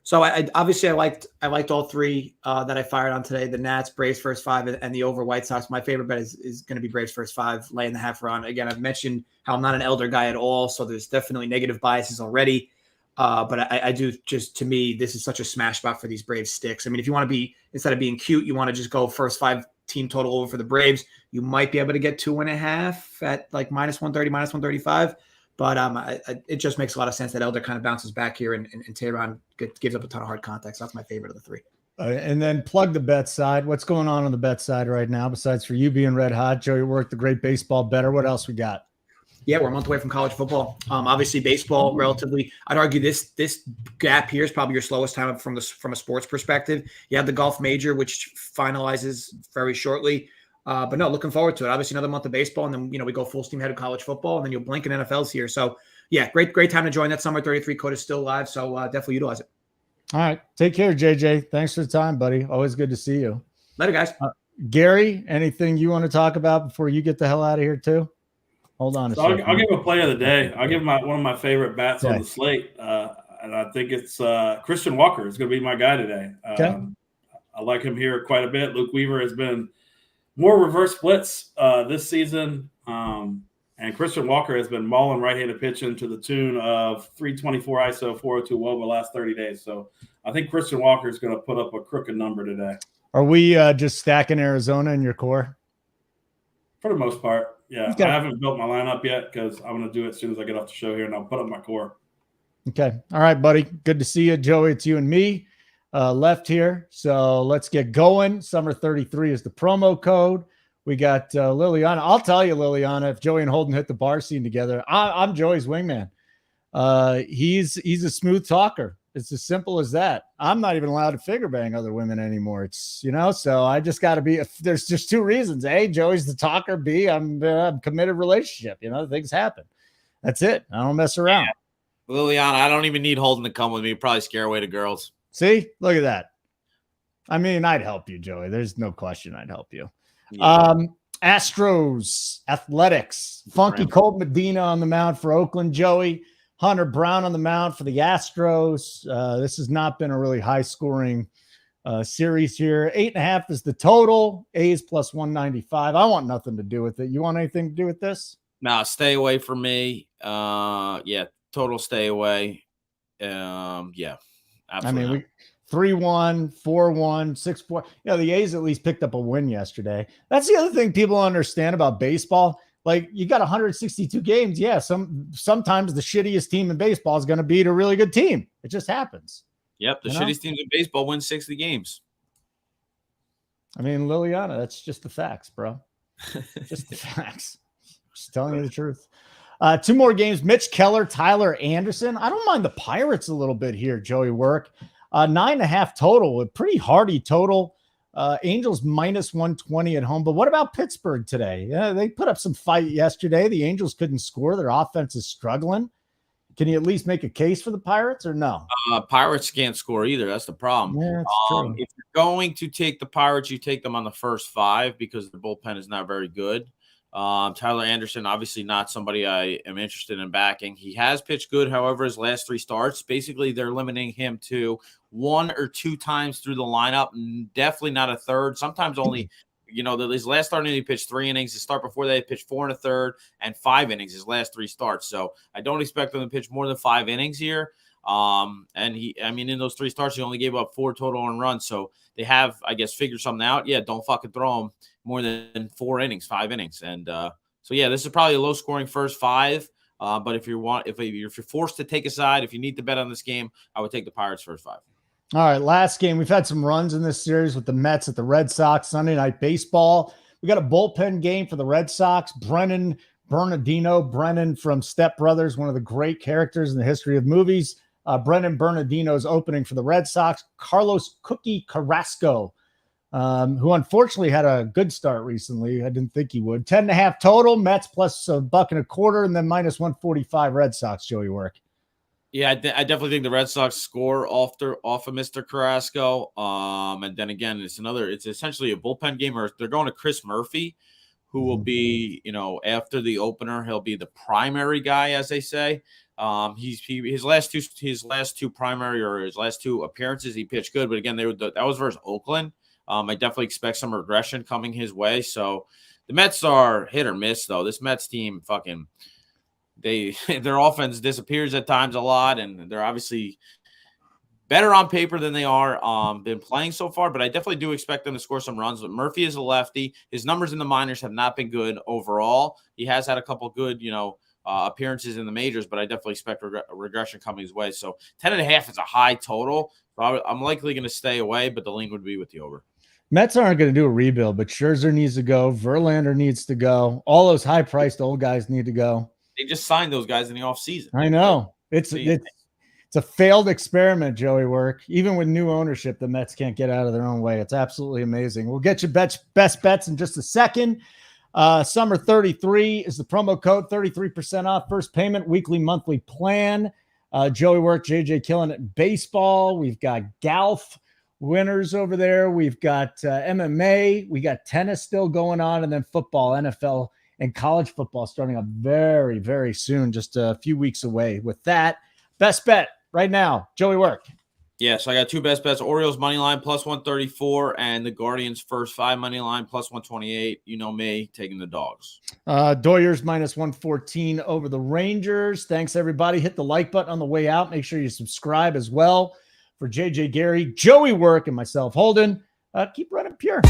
So I obviously liked all three that I fired on today: the Nats, Braves first 5, and the over White Sox. My favorite bet is going to be Braves first 5, laying the half run. Again, I've mentioned how I'm not an elder guy at all, so there's definitely negative biases already. But I do to me, this is such a smash spot for these Braves sticks. I mean, if you want to be, instead of being cute, you want to just go first 5 team total over for the Braves, you might be able to get 2.5 at like -130, -135. But it just makes a lot of sense that Elder kind of bounces back here and Tehran gives up a ton of hard contact. So that's my favorite of the three. And then plug the bet side. What's going on the bet side right now, besides for you being red hot? Joey Work, the great baseball better. What else we got? Yeah, we're a month away from college football. Obviously, baseball relatively. I'd argue this gap here is probably your slowest time from a sports perspective. You have the golf major, which finalizes very shortly. But no, looking forward to it. Obviously, another month of baseball, and then we go full steam ahead of college football, and then you'll blink and NFL's here. So yeah, great time to join. That Summer 33 code is still live, so definitely utilize it. All right, take care, JJ. Thanks for the time, buddy. Always good to see you. Later, guys. Gary, anything you want to talk about before you get the hell out of here too? Hold on a second. I'll give a play of the day. I'll give one of my favorite bats on the slate, and I think it's Christian Walker is going to be my guy today. I like him here quite a bit. Luke Weaver has been more reverse splits this season, and Christian Walker has been mauling right-handed pitching to the tune of 324 ISO, 402 WOBA the last 30 days. So I think Christian Walker is going to put up a crooked number today. Are we just stacking Arizona in your core? For the most part. Yeah, okay. I haven't built my lineup yet because I'm going to do it as soon as I get off the show here, and I'll put up my core. Okay. All right, buddy. Good to see you, Joey. It's you and me left here. So let's get going. Summer 33 is the promo code. We got Liliana. I'll tell you, Liliana, if Joey and Holden hit the bar scene together, I'm Joey's wingman. He's a smooth talker. It's as simple as that. I'm not even allowed to figure bang other women anymore. It's, so I just got to be, there's just two reasons. A, Joey's the talker. B, I'm a committed relationship. Things happen. That's it. I don't mess around. Yeah. Liliana, I don't even need Holden to come with me. Probably scare away the girls. See, look at that. I mean, I'd help you, Joey. There's no question I'd help you. Yeah. Astros, Athletics, Funky Colt Medina on the mound for Oakland, Joey. Hunter Brown on the mound for the Astros. This has not been a really high-scoring series here. 8.5 is the total. A's plus 195. I want nothing to do with it. You want anything to do with this? No, stay away from me. Total stay away. Absolutely. I mean, 3-1, 4-1, 6-4. The A's at least picked up a win yesterday. That's the other thing people understand about baseball. Like, you got 162 games. Yeah, sometimes the shittiest team in baseball is going to beat a really good team. It just happens. Yep, the shittiest teams in baseball win 60 games. I mean, Liliana, that's just the facts, bro. Just the facts. telling you the truth. Two more games. Mitch Keller, Tyler Anderson. I don't mind the Pirates a little bit here, Joey Work. 9.5 total, a pretty hardy total. Angels minus 120 at home. But what about Pittsburgh today? They put up some fight yesterday. The Angels couldn't score. Their offense is struggling. Can you at least make a case for the Pirates or no? Pirates can't score either. That's the problem. Yeah, that's true. If you're going to take the Pirates, you take them on the first 5 because the bullpen is not very good. Tyler Anderson, obviously not somebody I am interested in backing. He has pitched good. However, his last 3 starts, basically they're limiting him to 1 or 2 times through the lineup. Definitely not a third. Sometimes only, his last start he pitched 3 innings. His start before that, he pitched 4 1/3 and 5 innings, his last 3 starts. So I don't expect him to pitch more than 5 innings here. In those 3 starts, he only gave up 4 total earned runs. So they have, I guess, figured something out. Yeah, don't fucking throw him more than 4 innings, 5 innings. And this is probably a low scoring first 5. But if you're forced to take a side, if you need to bet on this game, I would take the Pirates first 5. All right, last game. We've had some runs in this series with the Mets at the Red Sox, Sunday Night Baseball. We got a bullpen game for the Red Sox. Brennan from Step Brothers, one of the great characters in the history of movies. Brennan Bernardino's opening for the Red Sox. Carlos Cookie Carrasco, who unfortunately had a good start recently. I didn't think he would. 10.5 total. Mets plus $1.25, and then minus 145 Red Sox. Joey Work. Yeah, I definitely think the Red Sox score off of Mr. Carrasco. And then again, it's essentially a bullpen game, or they're going to Chris Murphy, who will be, after the opener, he'll be the primary guy, as they say. His last two primary, or his last 2 appearances, he pitched good, but again, that was versus Oakland. I definitely expect some regression coming his way. So the Mets are hit or miss, though. This Mets team their offense disappears at times a lot, and they're obviously better on paper than they are been playing so far, but I definitely do expect them to score some runs. But Murphy is a lefty. His numbers in the minors have not been good overall. He has had a couple good, appearances in the majors, but I definitely expect regression coming his way. So 10.5 is a high total. So I'm likely going to stay away, but the lean would be with the over. Mets aren't going to do a rebuild, but Scherzer needs to go. Verlander needs to go. All those high-priced old guys need to go. They just signed those guys in the offseason. I know. It's a failed experiment, Joey Work. Even with new ownership, the Mets can't get out of their own way. It's absolutely amazing. We'll get you best bets in just a second. Summer 33 is the promo code, 33% off first payment, weekly, monthly plan. Joey Work, JJ killing it in baseball. We've got golf winners over there. We've got MMA. We got tennis still going on, and then football, NFL, and college football starting up very, very soon, just a few weeks away. With that, best bet right now, Joey Work. Yeah, so I got 2 best bets: Orioles money line plus 134, and the Guardians first 5 money line plus 128. You know me, taking the dogs. Doyers minus 114 over the Rangers. Thanks, everybody. Hit the like button on the way out. Make sure you subscribe as well. For JJ Gary, Joey Work, and myself, Holden, keep running pure.